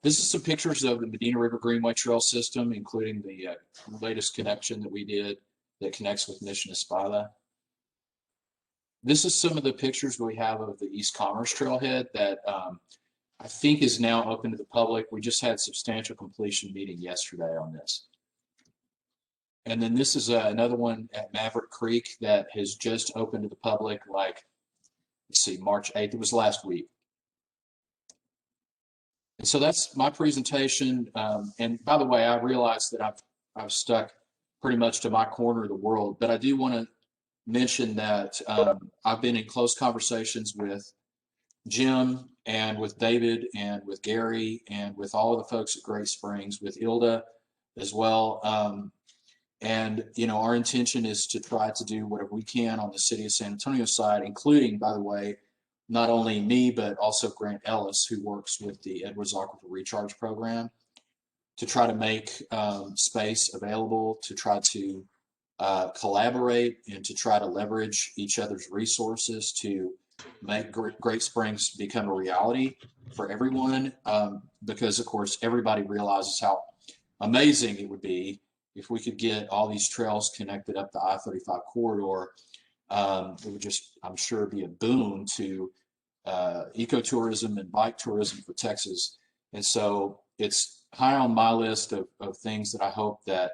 This is some pictures of the Medina River Greenway Trail System, including the latest connection that we did that connects with Mission Espada. This is some of the pictures we have of the East Commerce Trailhead that I think is now open to the public. We just had substantial completion meeting yesterday on this. And then this is another one at Maverick Creek that has just opened to the public, like, let's see, March 8th. It was last week. And so that's my presentation. And by the way, I realize that I've stuck pretty much to my corner of the world, but I do want to mention that I've been in close conversations with Jim and with David and with Garry and with all of the folks at Great Springs, with Ylda as well. And, you know, our intention is to try to do whatever we can on the city of San Antonio side, including, by the way, not only me, but also Grant Ellis, who works with the Edwards Aquifer Recharge Program, to try to make space available, to try to collaborate and to try to leverage each other's resources to make Great Springs become a reality for everyone. Because, of course, everybody realizes how amazing it would be if we could get all these trails connected up the I-35 corridor. It would just, I'm sure, be a boon to ecotourism and bike tourism for Texas. And so it's high on my list of things that I hope that,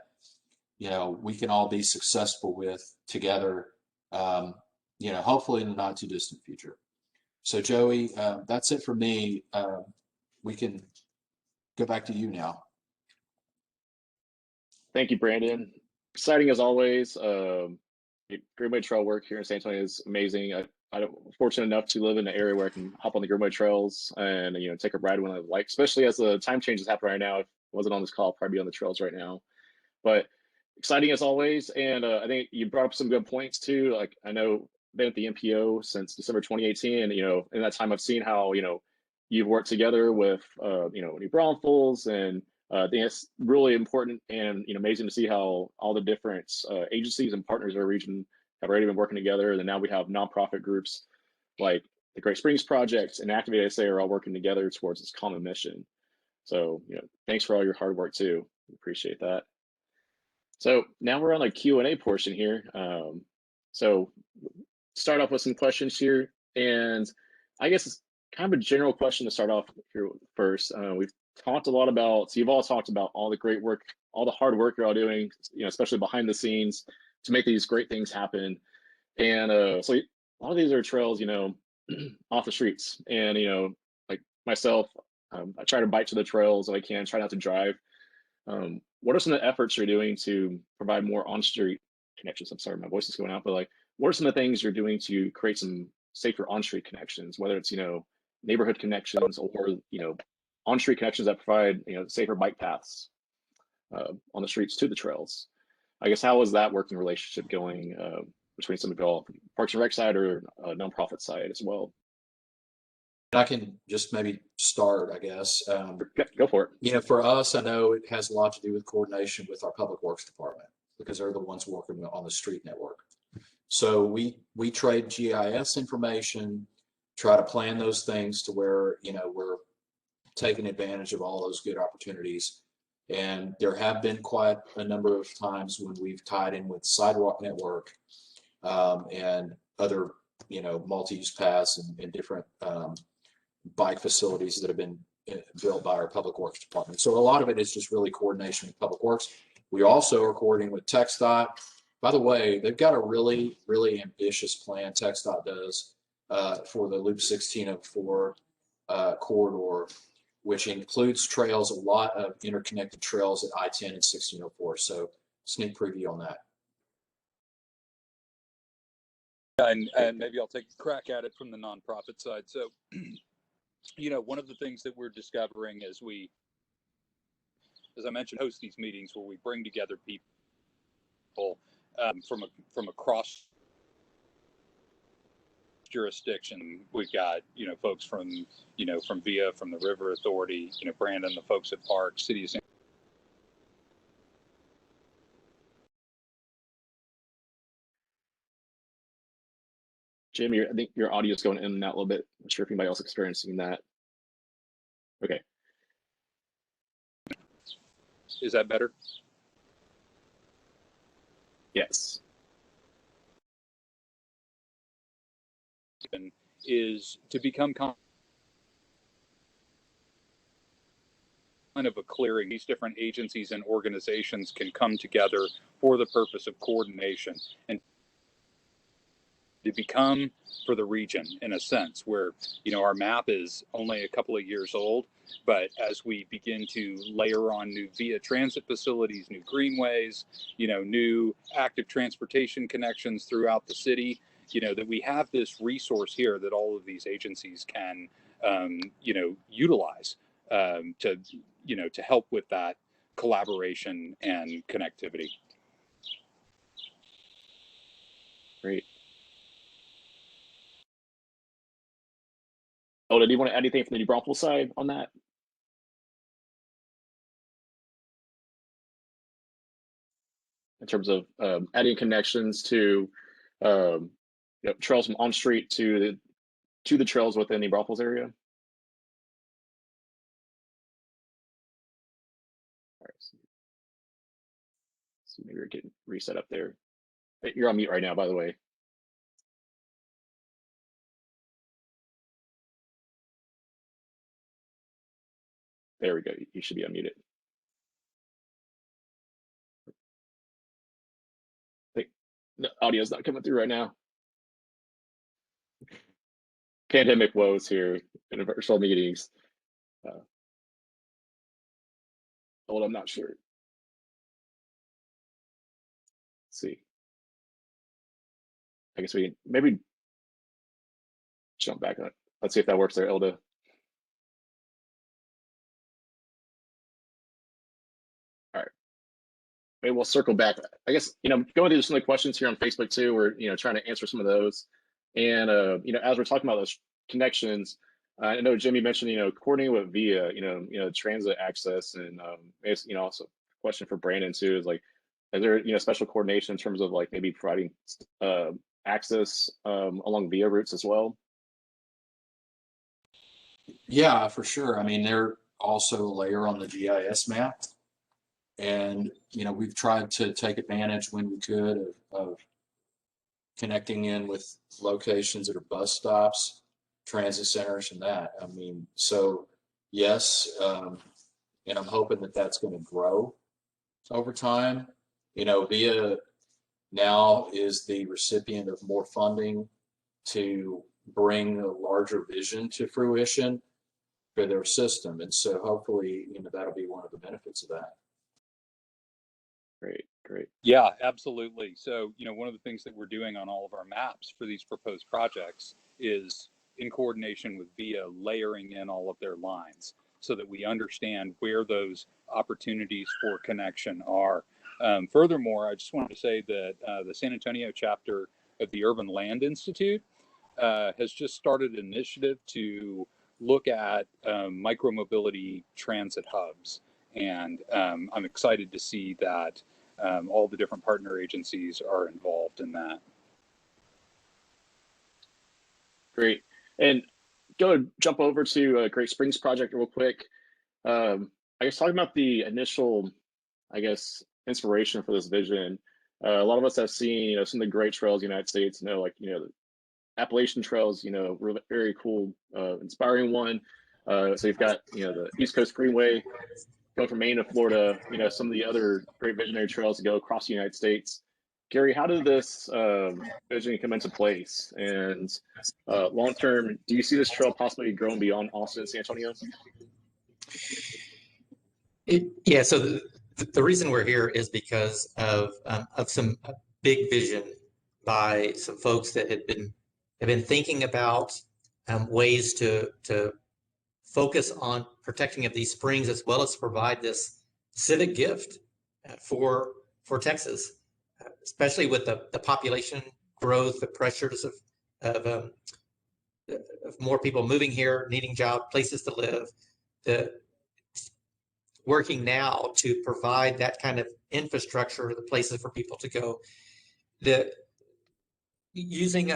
you know, we can all be successful with together, you know, hopefully in the not too distant future. So Joey, that's it for me. We can go back to you now. Thank you, Brandon. Exciting as always. Greenway Trail work here in San Antonio is amazing. I'm fortunate enough to live in an area where I can hop on the Greenway trails and, you know, take a ride when I like, especially as the time changes happen right now. If I wasn't on this call, I'd probably be on the trails right now. But exciting as always. And I think you brought up some good points too. Like, I know been at the MPO since December 2018, and, you know, in that time I've seen how, you know, you've worked together with, you know, New Braunfels, and I think it's really important and, you know, amazing to see how all the different agencies and partners in our region have already been working together. And now we have nonprofit groups like the Great Springs Project and ActivateSA are all working together towards this common mission. So, you know, thanks for all your hard work too. We appreciate that. So now we're on the Q&A portion here. So start off with some questions here. And I guess it's kind of a general question to start off here first. We've talked a lot about, so you've all talked about all the great work, all the hard work you're all doing, you know, especially behind the scenes to make these great things happen. And so a lot of these are trails, you know, off the streets. And, you know, like myself, I try to bike to the trails if I can, try not to drive. What are some of the efforts you're doing to provide more on-street connections? I'm sorry, my voice is going out, but like, what are some of the things you're doing to create some safer on-street connections, whether it's, you know, neighborhood connections or, you know, on-street connections that provide, you know, safer bike paths on the streets to the trails? I guess, how is that working relationship going between some of y'all, Parks and Rec side or nonprofit side as well? I can just maybe start, I guess. Go for it. You know, for us, I know it has a lot to do with coordination with our public works department, because they're the ones working on the street network. So we trade GIS information, try to plan those things to where, you know, we're taking advantage of all those good opportunities. And there have been quite a number of times when we've tied in with sidewalk network and other, you know, multi-use paths and different bike facilities that have been built by our Public Works Department. So a lot of it is just really coordination with Public Works. We also are coordinating with TxDOT. By the way, they've got a really, really ambitious plan, TxDOT does, for the Loop 1604 corridor, which includes trails, a lot of interconnected trails at I-10 and 1604. So sneak preview on that. And maybe I'll take a crack at it from the nonprofit side. So, you know, one of the things that we're discovering as we, as I mentioned, host these meetings where we bring together people from across jurisdiction. We've got, you know, folks from, you know, from VIA, from the River Authority, you know, Brandon, the folks at Park, City of San. Jim, I think your audio is going in and out a little bit. I'm not sure if anybody else is experiencing that. Okay. Is that better? Yes. Is to become kind of a clearing. These different agencies and organizations can come together for the purpose of coordination and to become for the region, in a sense, where, you know, our map is only a couple of years old, but as we begin to layer on new VIA transit facilities, new greenways, you know, new active transportation connections throughout the city, you know, that we have this resource here that all of these agencies can, you know, utilize to, you know, to help with that collaboration and connectivity. Great. Ylda, do you want to add anything from the New Braunfels side on that? In terms of adding connections to you know, trails from on street to the trails within the Braunfels area. All right, so maybe you're getting reset up there. You're on mute right now, by the way. There we go. You should be unmuted. The audio is not coming through right now. Pandemic woes here in virtual meetings. Hold on, I'm not sure. Let's see. I guess we can maybe jump back on it. Let's see if that works there, Ylda. All right. Maybe we'll circle back. I guess, you know, going through some of the questions here on Facebook too, we're, you know, trying to answer some of those. And, you know, as we're talking about those connections, I know Jimmy mentioned, you know, coordinating with VIA, you know, transit access, and you know, also a question for Brandon too is like, is there, you know, special coordination in terms of like maybe providing access along VIA routes as well? Yeah, for sure. I mean, they're also a layer on the GIS map. And, you know, we've tried to take advantage when we could of connecting in with locations that are bus stops, transit centers, and that. I mean, so yes, and I'm hoping that that's going to grow over time. You know, VIA now is the recipient of more funding to bring a larger vision to fruition for their system. And so hopefully, you know, that'll be one of the benefits of that. Great. Yeah, absolutely. So, you know, one of the things that we're doing on all of our maps for these proposed projects is, in coordination with VIA, layering in all of their lines so that we understand where those opportunities for connection are. Furthermore, I just wanted to say that the San Antonio chapter of the Urban Land Institute has just started an initiative to look at micromobility transit hubs. And I'm excited to see that all the different partner agencies are involved in that. Great. And jump over to Great Springs project real quick. I guess talking about the initial, I guess, inspiration for this vision. A lot of us have seen, you know, some of the great trails in the United States, you know, like, you know, the Appalachian trails, you know, really very cool, inspiring one. So you've got, the East Coast Greenway going from Maine to Florida, some of the other great visionary trails that go across the United States. Garry, how did this vision come into place? And long term, do you see this trail possibly growing beyond Austin and San Antonio? Yeah, so the reason we're here is because of some big vision by some folks that have been thinking about ways to focus on protecting of these springs, as well as provide this civic gift for Texas, especially with the population growth, the pressures of more people moving here, needing places to live, the working now to provide that kind of infrastructure, the places for people to go. Using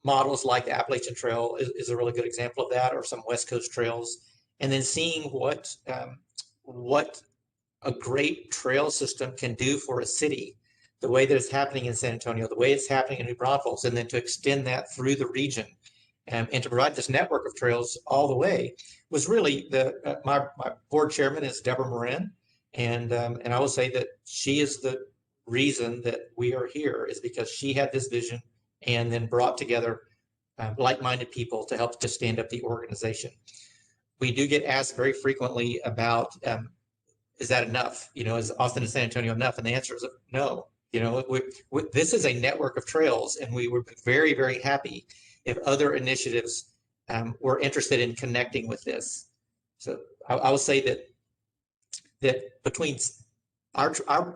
models like the Appalachian Trail is a really good example of that, or some West Coast trails, and then seeing what a great trail system can do for a city, the way that it's happening in San Antonio, the way it's happening in New Braunfels, and then to extend that through the region, and to provide this network of trails all the way was really my board chairman is Deborah Morin, and I will say that she is the reason that we are here, is because she had this vision and then brought together like-minded people to help to stand up the organization. We do get asked very frequently about, is that enough? Is Austin and San Antonio enough? And the answer is no. This is a network of trails, and we were very, very happy if other initiatives were interested in connecting with this. So I will say that between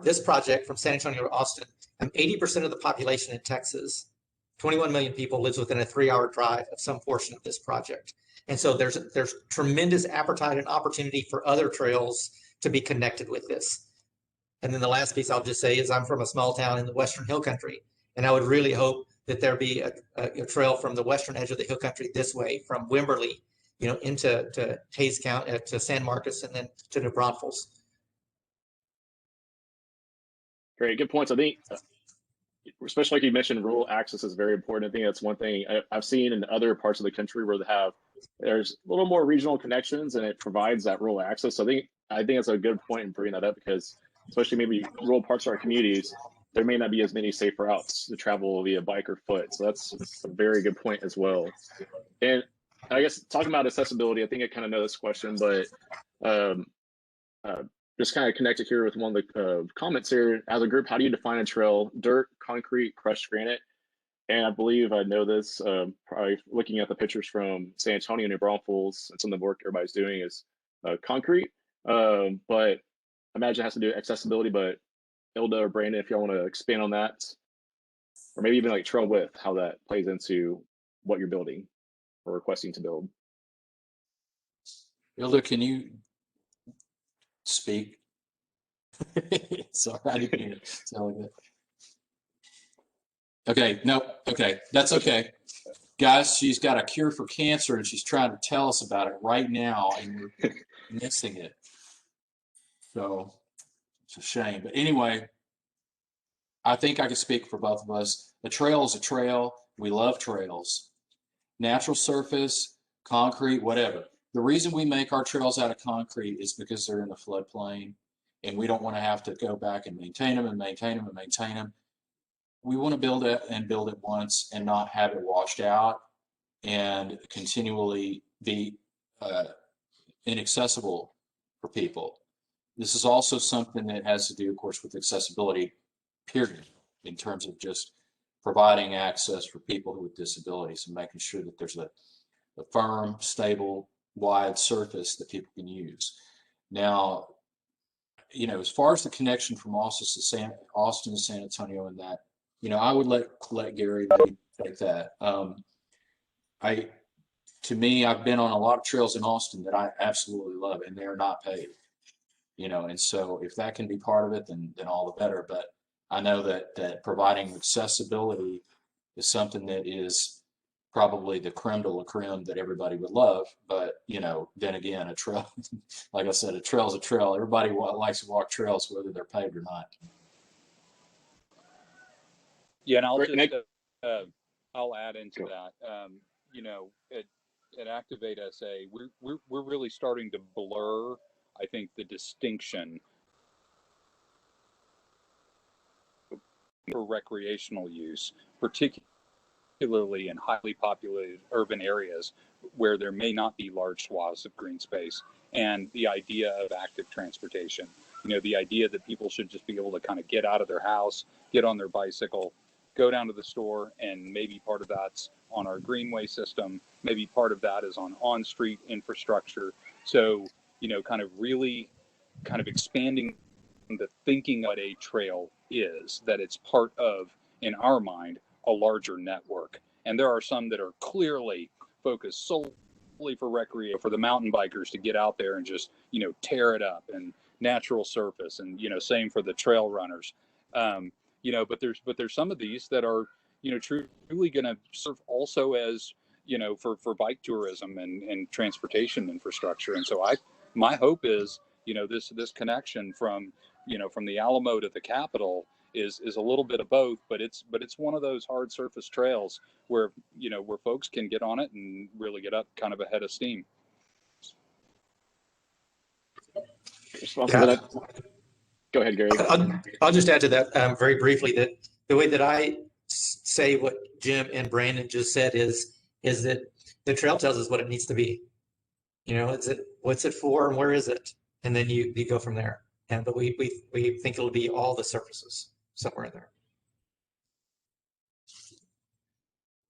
this project from San Antonio to Austin, 80% of the population in Texas, 21 million people, lives within a 3-hour drive of some portion of this project. And so there's tremendous appetite and opportunity for other trails to be connected with this. And then the last piece I'll just say is I'm from a small town in the Western Hill Country, and I would really hope that there be a trail from the western edge of the Hill Country this way, from Wimberley, into Hays County, to San Marcos, and then to New Braunfels. Great, good points. I think, especially like you mentioned, rural access is very important. I think that's one thing I've seen in other parts of the country where there's a little more regional connections, and it provides that rural access. So I think it's a good point in bringing that up, because especially maybe rural parts of our communities, there may not be as many safe routes to travel via bike or foot. So that's a very good point as well. And I guess talking about accessibility, I think I kind of know this question, but just kind of connected here with one of the comments here. As a group, how do you define a trail? Dirt, concrete, crushed granite? And I believe I know this, probably looking at the pictures from San Antonio and New Braunfels, and some of the work everybody's doing is concrete. But I imagine it has to do with accessibility, but Ylda or Brandon, if y'all want to expand on that, or maybe even like trail width, how that plays into what you're building or requesting to build. Ylda, can you speak? Sorry, I didn't mean to sound like that. Okay, no, okay, that's okay. Guys, she's got a cure for cancer, and she's trying to tell us about it right now, and we're missing it. So it's a shame. But anyway, I think I can speak for both of us. A trail is a trail. We love trails. Natural surface, concrete, whatever. The reason we make our trails out of concrete is because they're in the floodplain, and we don't want to have to go back and maintain them and maintain them and maintain them. We want to build it and build it once and not have it washed out and continually be inaccessible for people. This is also something that has to do, of course, with accessibility, period, in terms of just providing access for people with disabilities and making sure that there's a firm, stable, wide surface that people can use. Now, as far as the connection from Austin to San Antonio and that, I would let Garry take that. To me, I've been on a lot of trails in Austin that I absolutely love, and they're not paved. And so if that can be part of it, then all the better. But I know that providing accessibility is something that is probably the creme de la creme that everybody would love. But, then again, a trail, like I said, a trail is a trail. Everybody likes to walk trails, whether they're paved or not. Yeah, and I'll just I'll add into that. at ActivateSA, we're really starting to blur, I think, the distinction for recreational use, particularly in highly populated urban areas where there may not be large swaths of green space, and the idea of active transportation. The idea that people should just be able to kind of get out of their house, get on their bicycle, go down to the store, and maybe part of that's on our greenway system, maybe part of that is on street infrastructure. So, kind of really kind of expanding the thinking what a trail is, that it's part of, in our mind, a larger network. And there are some that are clearly focused solely for recreation, for the mountain bikers to get out there and just, tear it up, and natural surface, and, same for the trail runners. But there's some of these that are, truly going to serve also as, for bike tourism and transportation infrastructure. And so my hope is, this connection from the Alamo to the Capitol is a little bit of both, but it's one of those hard surface trails where where folks can get on it and really get up kind of ahead of steam. Responsive to that. Go ahead, Gary. I'll just add to that very briefly that the way that I say what Jim and Brandon just said is that the trail tells us what it needs to be. What's it for and where is it? And then you go from there. But we think it'll be all the surfaces somewhere in there.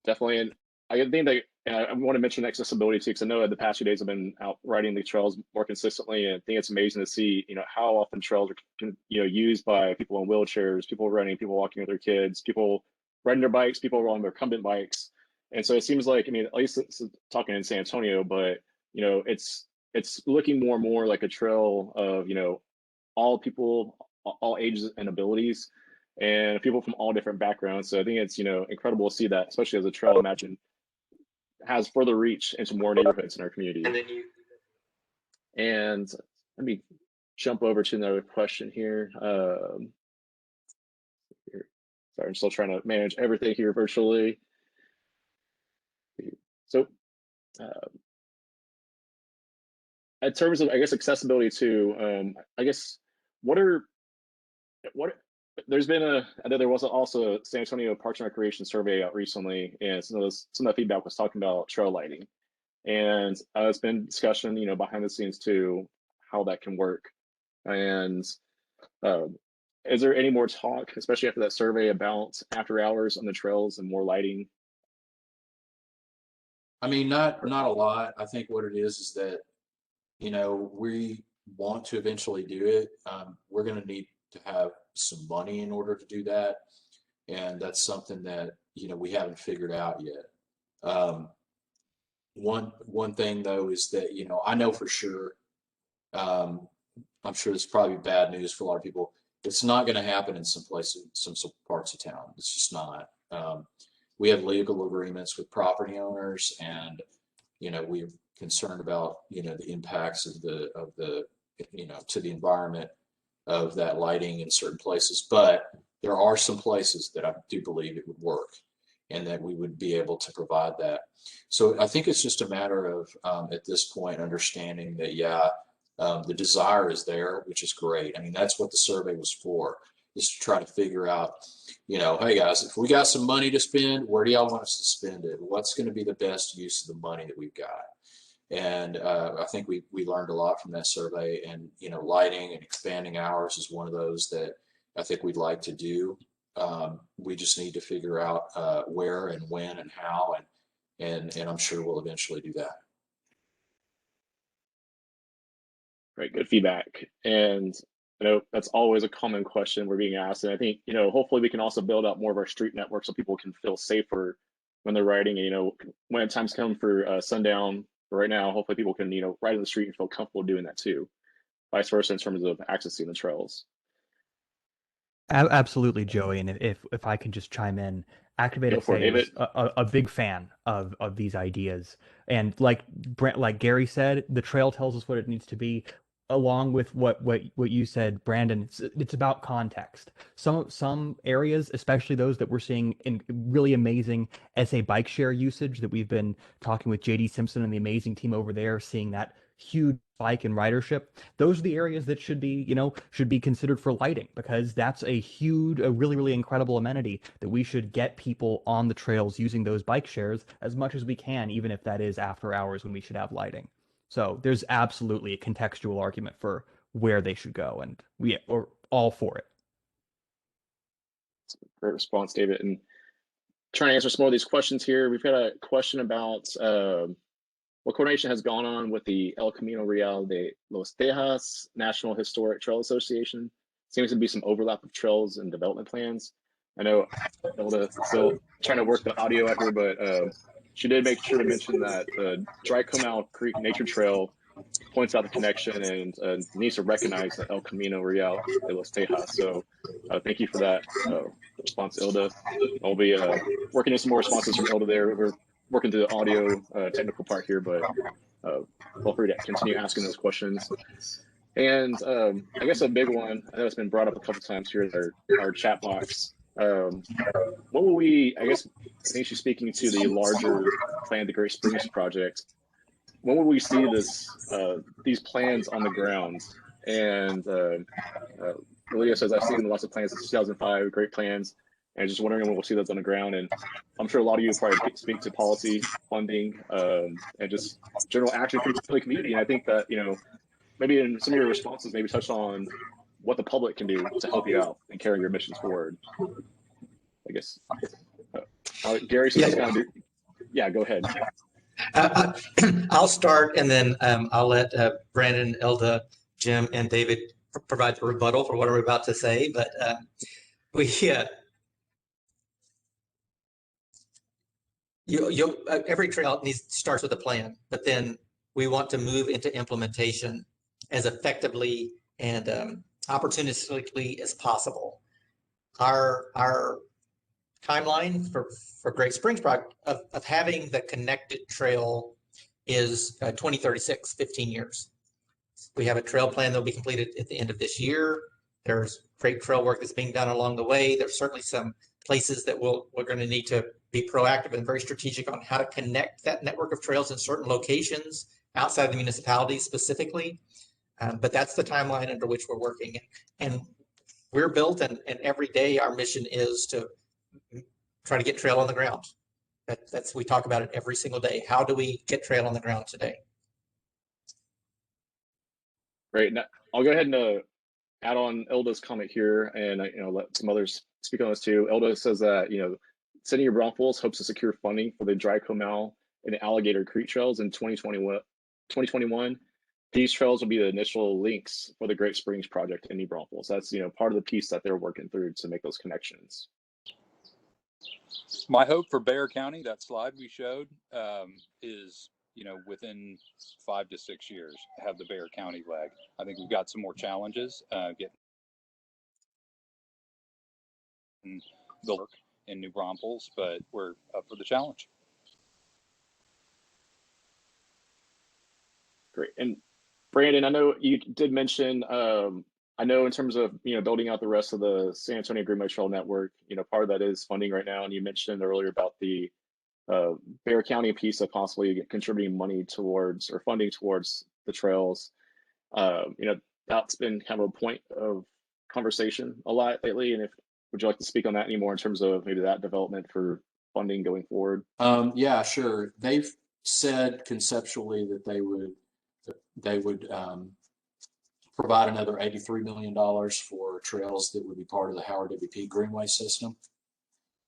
Definitely. And I think that I want to mention accessibility too, because I know the past few days I've been out riding the trails more consistently, and I think it's amazing to see, how often trails are, used by people in wheelchairs, people running, people walking with their kids, people riding their bikes, people on their recumbent bikes. And so it seems like, at least it's talking in San Antonio, but, it's looking more and more like a trail of, all people, all ages and abilities, and people from all different backgrounds. So I think it's, incredible to see that, especially as a trail, imagine, has further reach into more neighborhoods in our community. And let me jump over to another question here. Sorry, I'm still trying to manage everything here virtually. So in terms of, I guess, accessibility too, I guess, what there's been I know there was also a San Antonio Parks and Recreation survey out recently, and some of the feedback was talking about trail lighting, and it's been discussion, behind the scenes too, how that can work. And is there any more talk, especially after that survey, about after hours on the trails and more lighting? Not a lot. I think what it is that, we want to eventually do it. We're going to need to have some money in order to do that, and that's something that we haven't figured out yet. One thing though is that I know for sure, I'm sure it's probably bad news for a lot of people. It's not going to happen in some places, some parts of town. It's just not. We have legal agreements with property owners, and we're concerned about the impacts of the to the environment of that lighting in certain places. But there are some places that I do believe it would work, and that we would be able to provide that. So I think it's just a matter of at this point understanding that the desire is there, which is great. That's what the survey was for, is to try to figure out, hey guys, if we got some money to spend, where do y'all want us to spend it? What's going to be the best use of the money that we've got? And I think we learned a lot from that survey, and lighting and expanding hours is one of those that I think we'd like to do. We just need to figure out where and when and how, and I'm sure we'll eventually do that. Right, good feedback. And I know that's always a common question we're being asked. And I think, hopefully we can also build out more of our street network so people can feel safer when they're riding. And, when times come for sundown, right now, hopefully people can, ride in the street and feel comfortable doing that too. Vice versa in terms of accessing the trails. Absolutely, Joey. And if I can just chime in, ActivateSA is a big fan of these ideas. And like Gary said, the trail tells us what it needs to be. along with what you said, Brandon, it's about context. Some areas, especially those that we're seeing in really amazing SA bike share usage that we've been talking with JD Simpson and the amazing team over there, seeing that huge spike in ridership. Those are the areas that should be considered for lighting, because that's a really incredible amenity that we should get people on the trails using those bike shares as much as we can, even if that is after hours when we should have lighting. So there's absolutely a contextual argument for where they should go, and we're all for it. Great response, David. And trying to answer some more of these questions here. We've got a question about what coordination has gone on with the El Camino Real de los Tejas National Historic Trail Association. Seems to be some overlap of trails and development plans. I know Ylda still trying to work the audio out here, but she did make sure to mention that the Dry Comal Creek Nature Trail points out the connection and needs to recognize the El Camino Real de los Tejas. So thank you for that response, Ylda. I'll be working on some more responses from Ylda there. We're working through the audio technical part here, but feel free to continue asking those questions. And I guess a big one, I know it's been brought up a couple times here, is our chat box. What will we, I think she's speaking to the larger plan, the Great Springs project. When will we see these plans on the ground? And Lydia says, I've seen lots of plans since 2005, great plans, and just wondering when we'll see those on the ground. And I'm sure a lot of you probably speak to policy, funding, and just general action for the community. And I think that, maybe in some of your responses, maybe touch on what the public can do to help you out and carry your missions forward. I guess. Garry, yeah, go ahead. I'll start, and then I'll let Brandon, Ylda, Jim, and David provide the rebuttal for what I'm about to say. But every trail starts with a plan, but then we want to move into implementation as effectively and opportunistically as possible. Our timeline for Great Springs project of having the connected trail is 2036, 15 years. We have a trail plan that will be completed at the end of this year. There's great trail work that's being done along the way. There's certainly some places that we're going to need to be proactive and very strategic on how to connect that network of trails in certain locations outside the municipalities specifically. But that's the timeline under which we're working. And we're built, and every day our mission is to try to get trail on the ground. We talk about it every single day. How do we get trail on the ground today? Great. Now, I'll go ahead and add on Ylda's comment here, and let some others speak on this too. Ylda says that City of Braunfels hopes to secure funding for the Dry Comal and Alligator Creek trails in 2021. These trails will be the initial links for the Great Springs project in New Braunfels. That's part of the piece that they're working through to make those connections. My hope for Bexar County, that slide we showed, is within 5 to 6 years have the Bexar County leg. I think we've got some more challenges getting the work in New Braunfels, but we're up for the challenge. Great. And Brandon, I know you did mention, I know in terms of, building out the rest of the San Antonio Greenway Trail network, part of that is funding right now. And you mentioned earlier about the Bexar County piece of possibly contributing money towards or funding towards the trails. That's been kind of a point of conversation a lot lately. And would you like to speak on that anymore in terms of maybe that development for funding going forward? Yeah, sure. They've said conceptually that they would provide another $83 million for trails that would be part of the Howard WP Greenway system.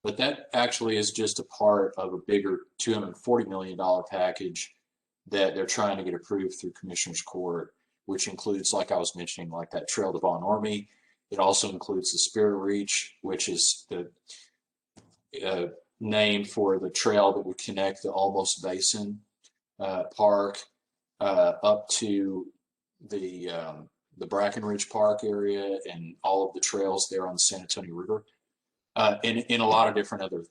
But that actually is just a part of a bigger $240 million package that they're trying to get approved through Commissioner's Court, which includes, like I was mentioning, like that Trail to Von Ormy. It also includes the Spirit Reach, which is the name for the trail that would connect the Almost Basin Park up to the Brackenridge Park area and all of the trails there on the San Antonio River, and in a lot of different other,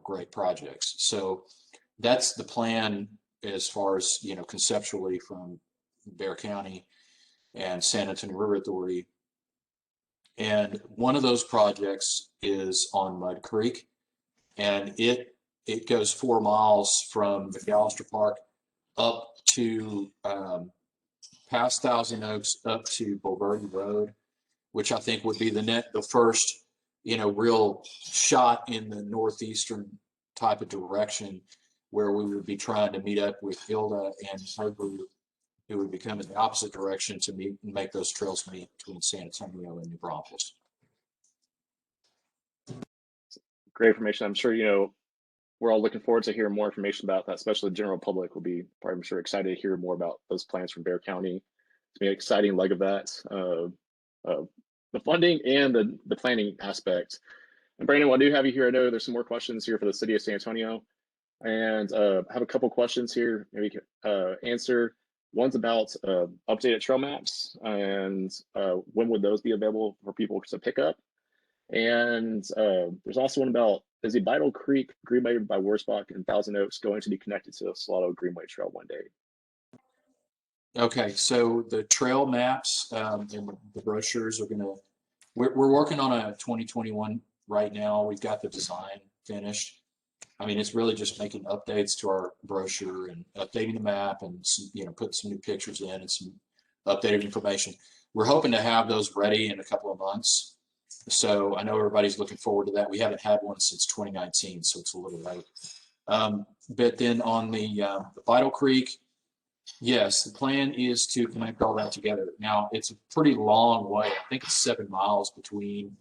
great projects. So that's the plan as far as, conceptually from Bexar County. and San Antonio River Authority. And one of those projects is on Mud Creek, and it goes 4 miles from the Gallister Park up to past Thousand Oaks up to Bulverde Road, which I think would be the first, real shot in the northeastern type of direction where we would be trying to meet up with Ylda and her group, who would be coming in the opposite direction to meet and make those trails meet between San Antonio and New Braunfels. Great information. I'm sure, we're all looking forward to hearing more information about that, especially the general public will be, I'm sure, excited to hear more about those plans from Bexar County. It's been an exciting leg of that, the funding and the planning aspect. And Brandon, while I do have you here, I know there's some more questions here for the city of San Antonio, and I have a couple questions here maybe you can answer. One's about updated trail maps, and when would those be available for people to pick up? And there's also one about, is the Vital Creek Greenway by Wurzbach and Thousand Oaks going to be connected to the Salado Greenway Trail one day? Okay, so the trail maps and the brochures are we're working on a 2021 right now. We've got the design finished. I mean, it's really just making updates to our brochure and updating the map and putting some new pictures in and some updated information. We're hoping to have those ready in a couple of months. So I know everybody's looking forward to that. We haven't had one since 2019, so it's a little late. But then on the Vital Creek, yes, the plan is to connect all that together. Now, it's a pretty long way. I think it's 7 miles between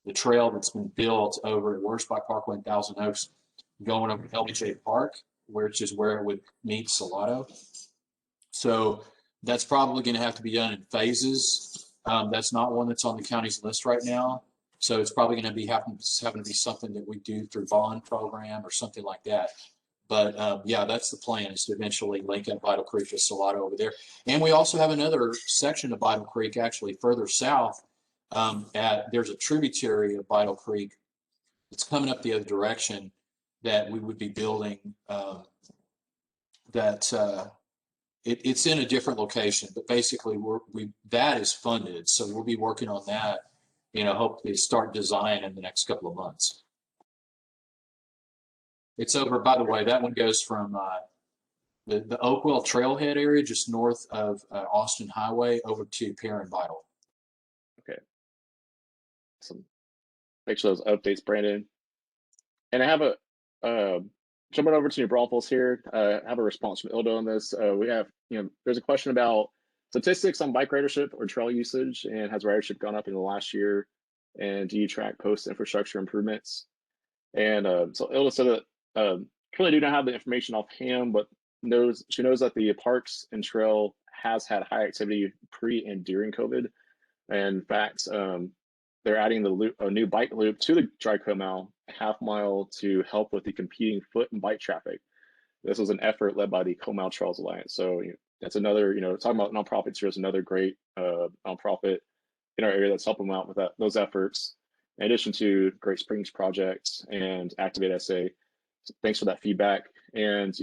the trail that's been built over at Wurzbach Parkway and Thousand Oaks going over to LBJ Park, which is where it would meet Salado. So that's probably going to have to be done in phases. That's not one that's on the county's list right now. So it's probably going to be having to be something that we do through bond program or something like that. But yeah, that's the plan, is to eventually link up Vital Creek with Salado over there. And we also have another section of Vital Creek actually further south. There's a tributary of Vital Creek that's coming up the other direction that we would be building. It's in a different location, but basically that is funded. So we'll be working on that, hopefully start design in the next couple of months. It's over, by the way, that one goes from the Oakwell Trailhead area, just north of Austin Highway, over to Perrin Vital. Okay. Awesome. Thanks for those updates, Brandon. And I have jumping over to New Braunfels here, I have a response from Ylda on this. We have, there's a question about statistics on bike ridership or trail usage, and has ridership gone up in the last year? And do you track post-infrastructure improvements? And so Ylda said that currently do not have the information offhand, but she knows that the parks and trail has had high activity pre and during COVID. And in fact, they're adding a new bike loop to the Dry Mile, half-mile, to help with the competing foot and bike traffic. This was an effort led by the Co-Mile Trails Alliance. So that's another, talking about nonprofits, here's another great nonprofit in our area that's helping out with those efforts, in addition to Great Springs Project and ActivateSA. So thanks for that feedback. And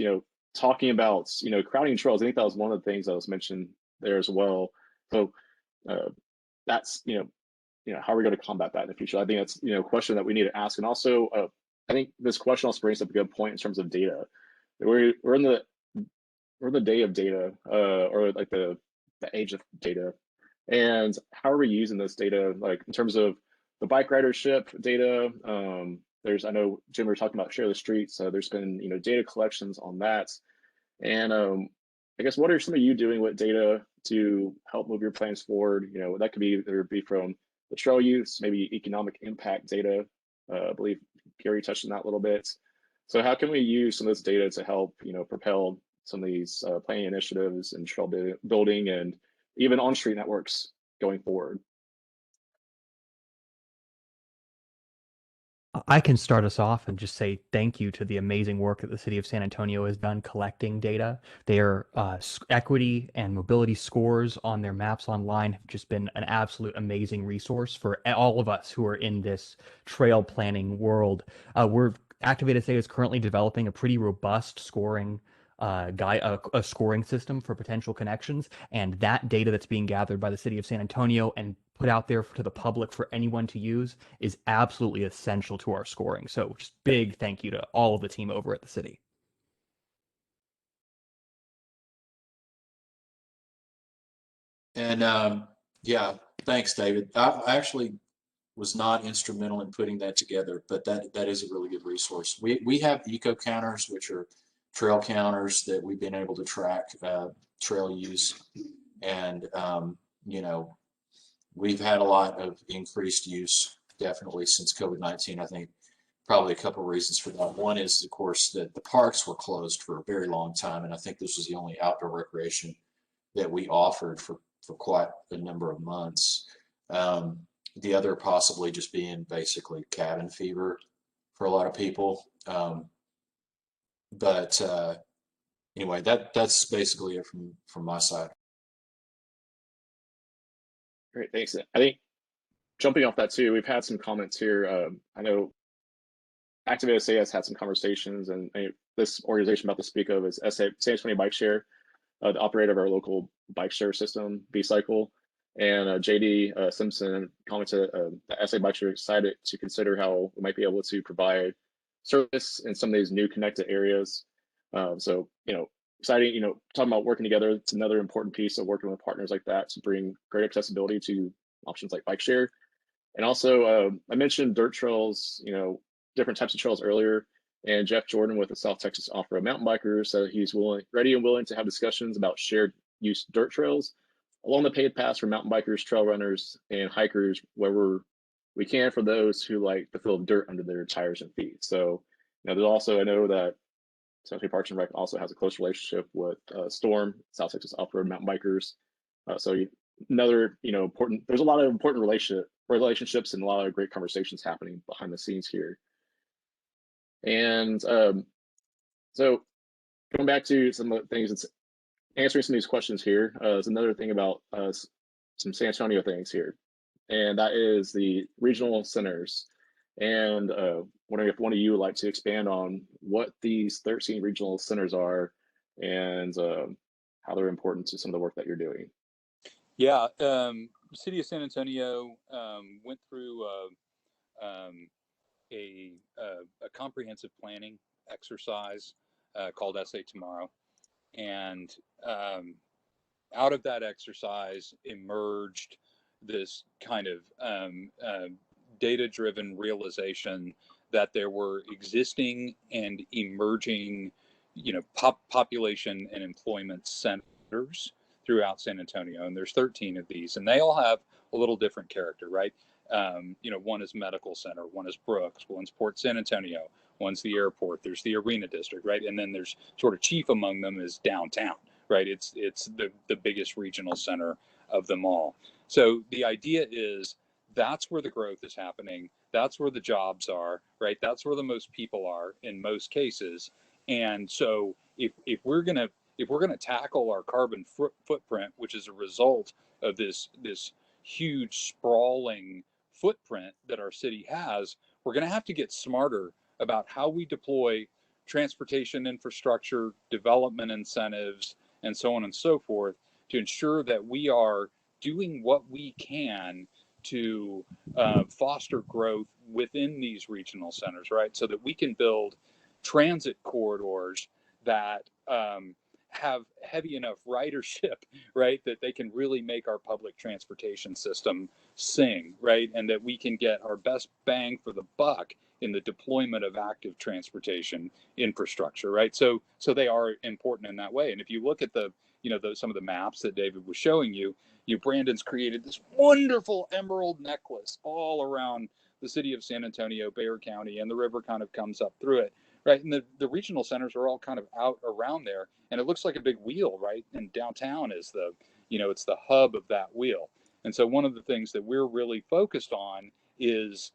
talking about crowding trails, I think that was one of the things that was mentioned there as well. So that's how are we going to combat that in the future? I think that's a question that we need to ask. And also, I think this question also brings up a good point in terms of data. We're in the day of data, or like the age of data. And how are we using this data, like in terms of the bike ridership data? I know Jim, we were talking about Share the Streets. There's been data collections on that. And I guess, what are some of you doing with data to help move your plans forward? That could be either be from the trail use, maybe economic impact data. I believe Garry touched on that a little bit. So how can we use some of this data to help propel some of these planning initiatives and trail building and even on-street networks going forward? I can start us off and just say thank you to the amazing work that the city of San Antonio has done collecting data. Their equity and mobility scores on their maps online have just been an absolute amazing resource for all of us who are in this trail planning world. ActivateSA is currently developing a pretty robust scoring a scoring system for potential connections, and that data that's being gathered by the city of San Antonio and put out there to the public for anyone to use is absolutely essential to our scoring. So just big thank you to all of the team over at the city. And yeah, thanks, David. I actually was not instrumental in putting that together, but that is a really good resource. We have eco counters, which are trail counters that we've been able to track trail use, and you know, we've had a lot of increased use definitely since COVID-19. I think probably a couple of reasons for that. One is, of course, that the parks were closed for a very long time, and I think this was the only outdoor recreation that we offered for quite a number of months. The other possibly just being basically cabin fever for a lot of people. But anyway, that's basically it from my side. Great, thanks. I think jumping off that too, we've had some comments here. I know ActivateSA has had some conversations, and this organization I'm about to speak of is San Antonio Bike Share, the operator of our local bike share system, B-Cycle. And JD Simpson commented that SA Bike Share excited to consider how we might be able to provide service in some of these new connected areas. So, exciting, talking about working together, it's another important piece of working with partners like that to bring great accessibility to options like bike share. And also, I mentioned dirt trails, different types of trails earlier. And Jeff Jordan with the South Texas Off-Road Mountain Bikers said he's ready and willing to have discussions about shared use dirt trails along the paved paths for mountain bikers, trail runners, and hikers wherever we can for those who like to feel dirt under their tires and feet. So, there's also, I know that San Antonio Parks and Rec also has a close relationship with Storm, South Texas Off-Road Mountain Bikers. So another, important, there's a lot of important relationships and a lot of great conversations happening behind the scenes here. And so going back to some of the things, it's answering some of these questions here. Is another thing about some San Antonio things here, and that is the regional centers. And wondering if one of you would like to expand on what these 13 regional centers are and how they're important to some of the work that you're doing. Yeah, the city of San Antonio went through a comprehensive planning exercise called SA Tomorrow. And out of that exercise emerged this kind of data-driven realization that there were existing and emerging, population and employment centers throughout San Antonio. And there's 13 of these, and they all have a little different character, right? One is medical center, one is Brooks, one's Port San Antonio, one's the airport, there's the arena district, right? And then there's sort of chief among them is downtown, right? It's the biggest regional center of them all. So the idea is that's where the growth is happening. That's where the jobs are, right? That's where the most people are in most cases. And so if we're gonna tackle our carbon footprint, which is a result of this huge sprawling footprint that our city has, we're going to have to get smarter about how we deploy transportation infrastructure, development incentives, and so on and so forth to ensure that we are doing what we can to foster growth within these regional centers, right? So that we can build transit corridors that have heavy enough ridership, right, that they can really make our public transportation system sing, right, and that we can get our best bang for the buck in the deployment of active transportation infrastructure, right? So they are important in that way. And if you look at some of the maps that David was showing you, Brandon's created this wonderful emerald necklace all around the city of San Antonio, Bexar County, and the river kind of comes up through it, right? And the regional centers are all kind of out around there, and it looks like a big wheel, right? And downtown is it's the hub of that wheel. And so one of the things that we're really focused on is,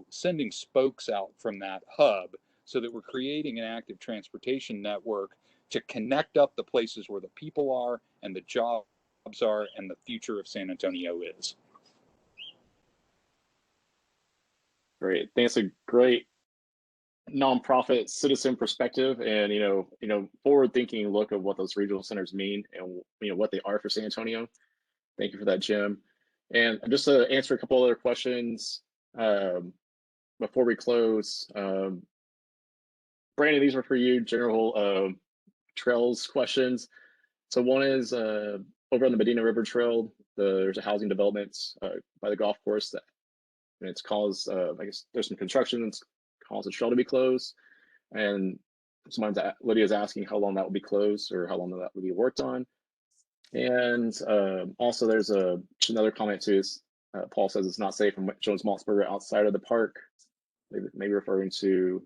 sending spokes out from that hub so that we're creating an active transportation network to connect up the places where the people are and the jobs are and the future of San Antonio is. Great. I think it's a great nonprofit citizen perspective and forward thinking look of what those regional centers mean and what they are for San Antonio. Thank you for that, Jim. And just to answer a couple other questions before we close, Brandon, these are for you, general trails questions. So one is over on the Medina River Trail, there's a housing development by the golf course that and it's caused, I guess there's some construction that's caused the trail to be closed. And sometimes Lydia's asking how long that will be closed or how long that will be worked on. And also there's another comment too, is Paul says it's not safe from Jones Maltsberger outside of the park, maybe referring to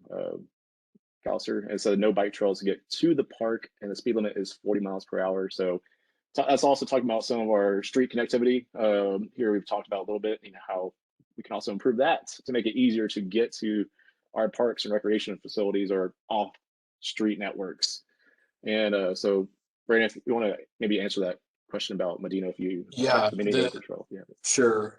Gouser, and so no bike trails to get to the park, and the speed limit is 40 miles per hour. So that's also talking about some of our street connectivity. Here we've talked about a little bit, how we can also improve that to make it easier to get to our parks and recreation facilities or off street networks. And so Brandon, if you want to maybe answer that question about Medina, if you Yeah, the Medina River Trail. Yeah, sure.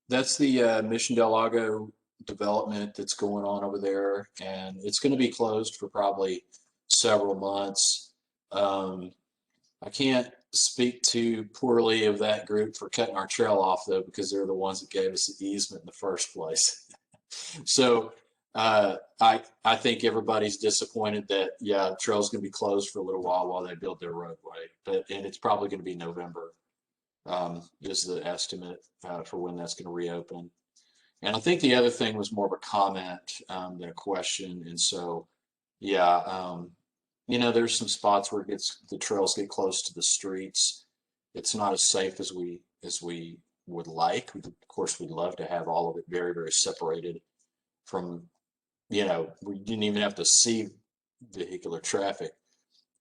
That's the Mission Del Lago development that's going on over there, and it's going to be closed for probably several months. I can't speak too poorly of that group for cutting our trail off, though, because they're the ones that gave us the easement in the first place. So I think everybody's disappointed that, yeah, the trail's going to be closed for a little while they build their roadway, and it's probably going to be November is the estimate for when that's going to reopen. And I think the other thing was more of a comment than a question. And so, yeah, there's some spots where the trails get close to the streets. It's not as safe as we would like. Of course, we'd love to have all of it very, very separated from, we didn't even have to see vehicular traffic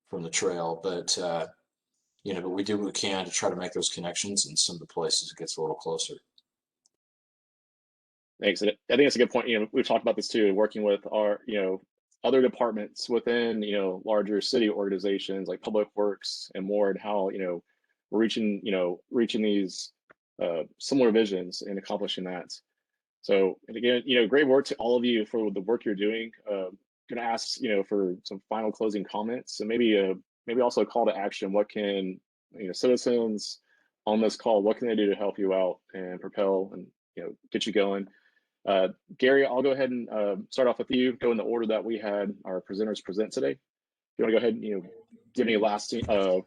from the trail, but but we do what we can to try to make those connections, and some of the places it gets a little closer. Thanks. I think it's a good point. We've talked about this too, working with our, other departments within, larger city organizations like Public Works and more, and how, we're reaching these similar visions and accomplishing that. So, and again, great work to all of you for the work you're doing. Going to ask, for some final closing comments, and maybe also a call to action. What can citizens on this call, what can they do to help you out and propel and get you going? Garry, I'll go ahead and start off with you. Go in the order that we had our presenters present today. If you want to go ahead and give any last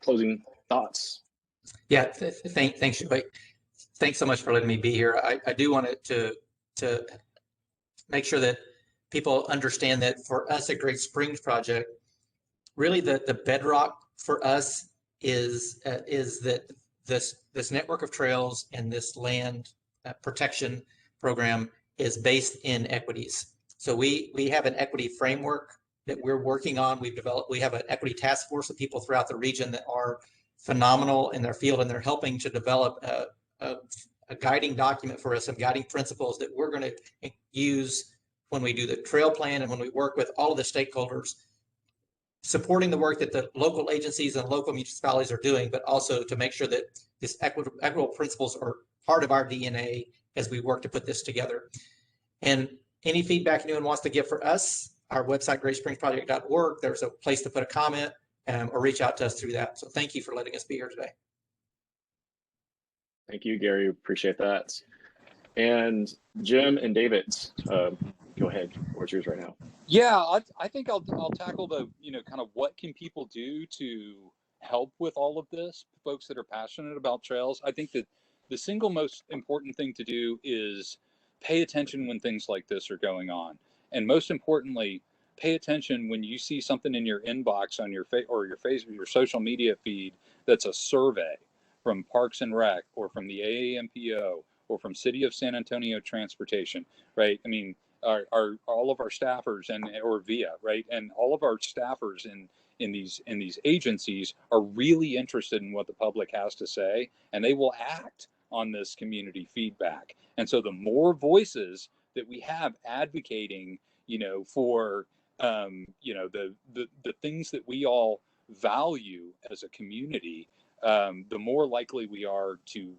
closing thoughts. Yeah, thanks. Thanks so much for letting me be here. I do want to make sure that people understand that for us at Great Springs Project, really the bedrock for us is that this network of trails and this land protection program is based in equities. So we have an equity framework that we're working on. We have an equity task force of people throughout the region that are phenomenal in their field, and they're helping to develop a guiding document for us, some guiding principles that we're going to use when we do the trail plan and when we work with all of the stakeholders, supporting the work that the local agencies and local municipalities are doing, but also to make sure that these equitable principles are part of our DNA as we work to put this together. And any feedback anyone wants to give for us, our website, greatspringsproject.org, there's a place to put a comment or reach out to us through that. So thank you for letting us be here today. Thank you, Garry. Appreciate that. And Jim and David, go ahead. What's yours right now? Yeah, I think I'll tackle the, kind of what can people do to help with all of this, folks that are passionate about trails. I think that the single most important thing to do is pay attention when things like this are going on. And most importantly, pay attention when you see something in your inbox on your your social media feed that's a survey from Parks and Rec or from the AAMPO or from City of San Antonio Transportation, right? I mean, are all of our staffers or VIA, right? And all of our staffers in these agencies are really interested in what the public has to say, and they will act on this community feedback. And so the more voices that we have advocating, for the things that we all value as a community, the more likely we are to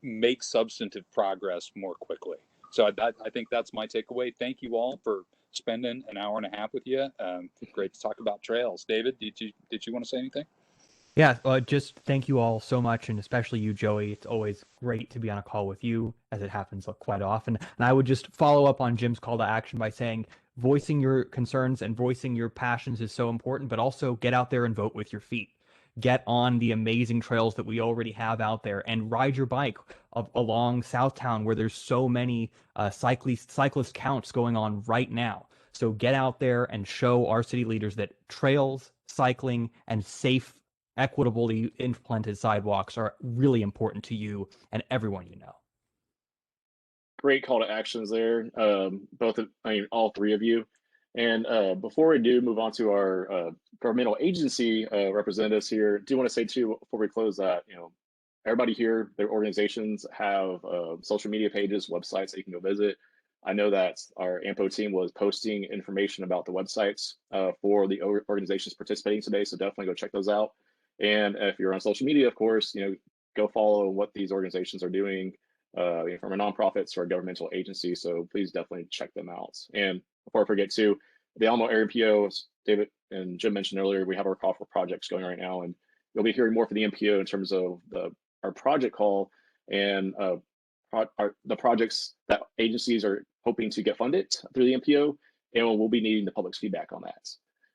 make substantive progress more quickly. So I think that's my takeaway. Thank you all for spending an hour and a half with you. Great to talk about trails. David, did you want to say anything? Yeah, just thank you all so much, and especially you, Joey. It's always great to be on a call with you, as it happens quite often. And I would just follow up on Jim's call to action by saying voicing your concerns and voicing your passions is so important, but also get out there and vote with your feet. Get on the amazing trails that we already have out there and ride your bike along Southtown, where there's so many cyclist counts going on right now. So get out there and show our city leaders that trails, cycling, and safe, equitably implemented sidewalks are really important to you and everyone you know. Great call to actions there, all three of you. And before we do move on to our governmental agency representatives here, do want to say too, before we close, that everybody here, their organizations have social media pages, websites that you can go visit. I know that our AAMPO team was posting information about the websites for the organizations participating today, so definitely go check those out. And if you're on social media, of course, go follow what these organizations are doing from a nonprofits or a governmental agency. So please definitely check them out. And before I forget too, the Alamo AAMPO, as David and Jim mentioned earlier, we have our call for projects going right now, and you'll be hearing more from the MPO in terms of our project call and the projects that agencies are hoping to get funded through the MPO, and we'll be needing the public's feedback on that.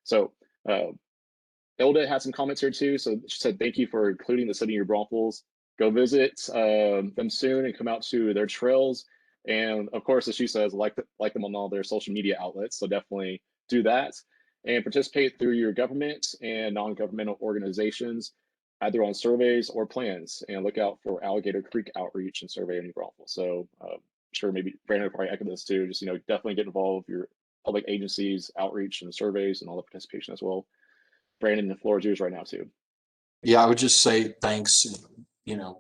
So Ylda had some comments here too. So she said, thank you for including the city of New Braunfels. Go visit them soon and come out to their trails. And of course, as she says, like them on all their social media outlets. So definitely do that and participate through your government and non-governmental organizations, either on surveys or plans, and look out for Alligator Creek outreach and survey in New Braunfels. So I'm sure maybe Brandon will probably echo this too. Just, definitely get involved with your public agencies, outreach and surveys and all the participation as well. Brandon, the floor is yours right now too. Yeah, I would just say thanks,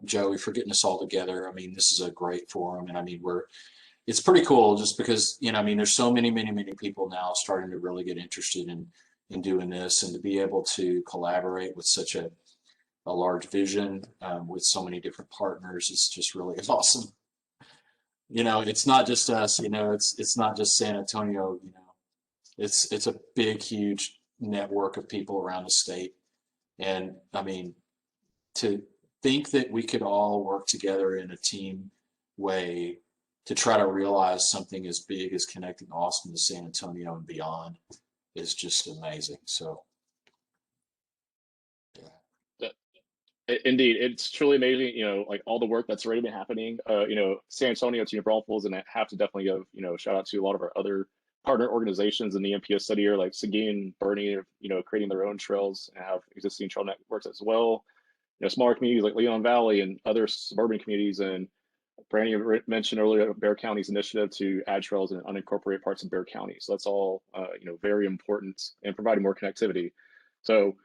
Joey, for getting us all together. I mean, this is a great forum, and I mean, it's pretty cool just because, there's so many people now starting to really get interested in doing this, and to be able to collaborate with such a large vision with so many different partners, it's just really awesome. It's not just us, it's not just San Antonio, it's a big, huge network of people around the state. And I mean, to think that we could all work together in a team way to try to realize something as big as connecting Austin to San Antonio and beyond is just amazing. So, yeah. Indeed, it's truly amazing. Like all the work that's already been happening. San Antonio to New Braunfels, and I have to definitely give shout out to a lot of our other partner organizations in the MPO study here, like Seguin, Bernie, creating their own trails and have existing trail networks as well. Smaller communities like Leon Valley and other suburban communities. And Brandon mentioned earlier Bear County's initiative to add trails in unincorporated parts of Bear County. So that's all, very important and providing more connectivity. So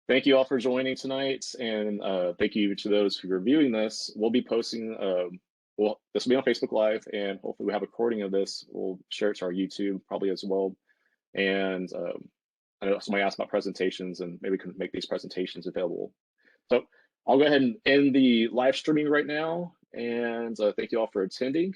thank you all for joining tonight. And thank you to those who are viewing this. We'll be posting, this will be on Facebook Live, and hopefully we have a recording of this. We'll share it to our YouTube probably as well. And I know somebody asked about presentations, and maybe we can make these presentations available. So I'll go ahead and end the live streaming right now. And thank you all for attending.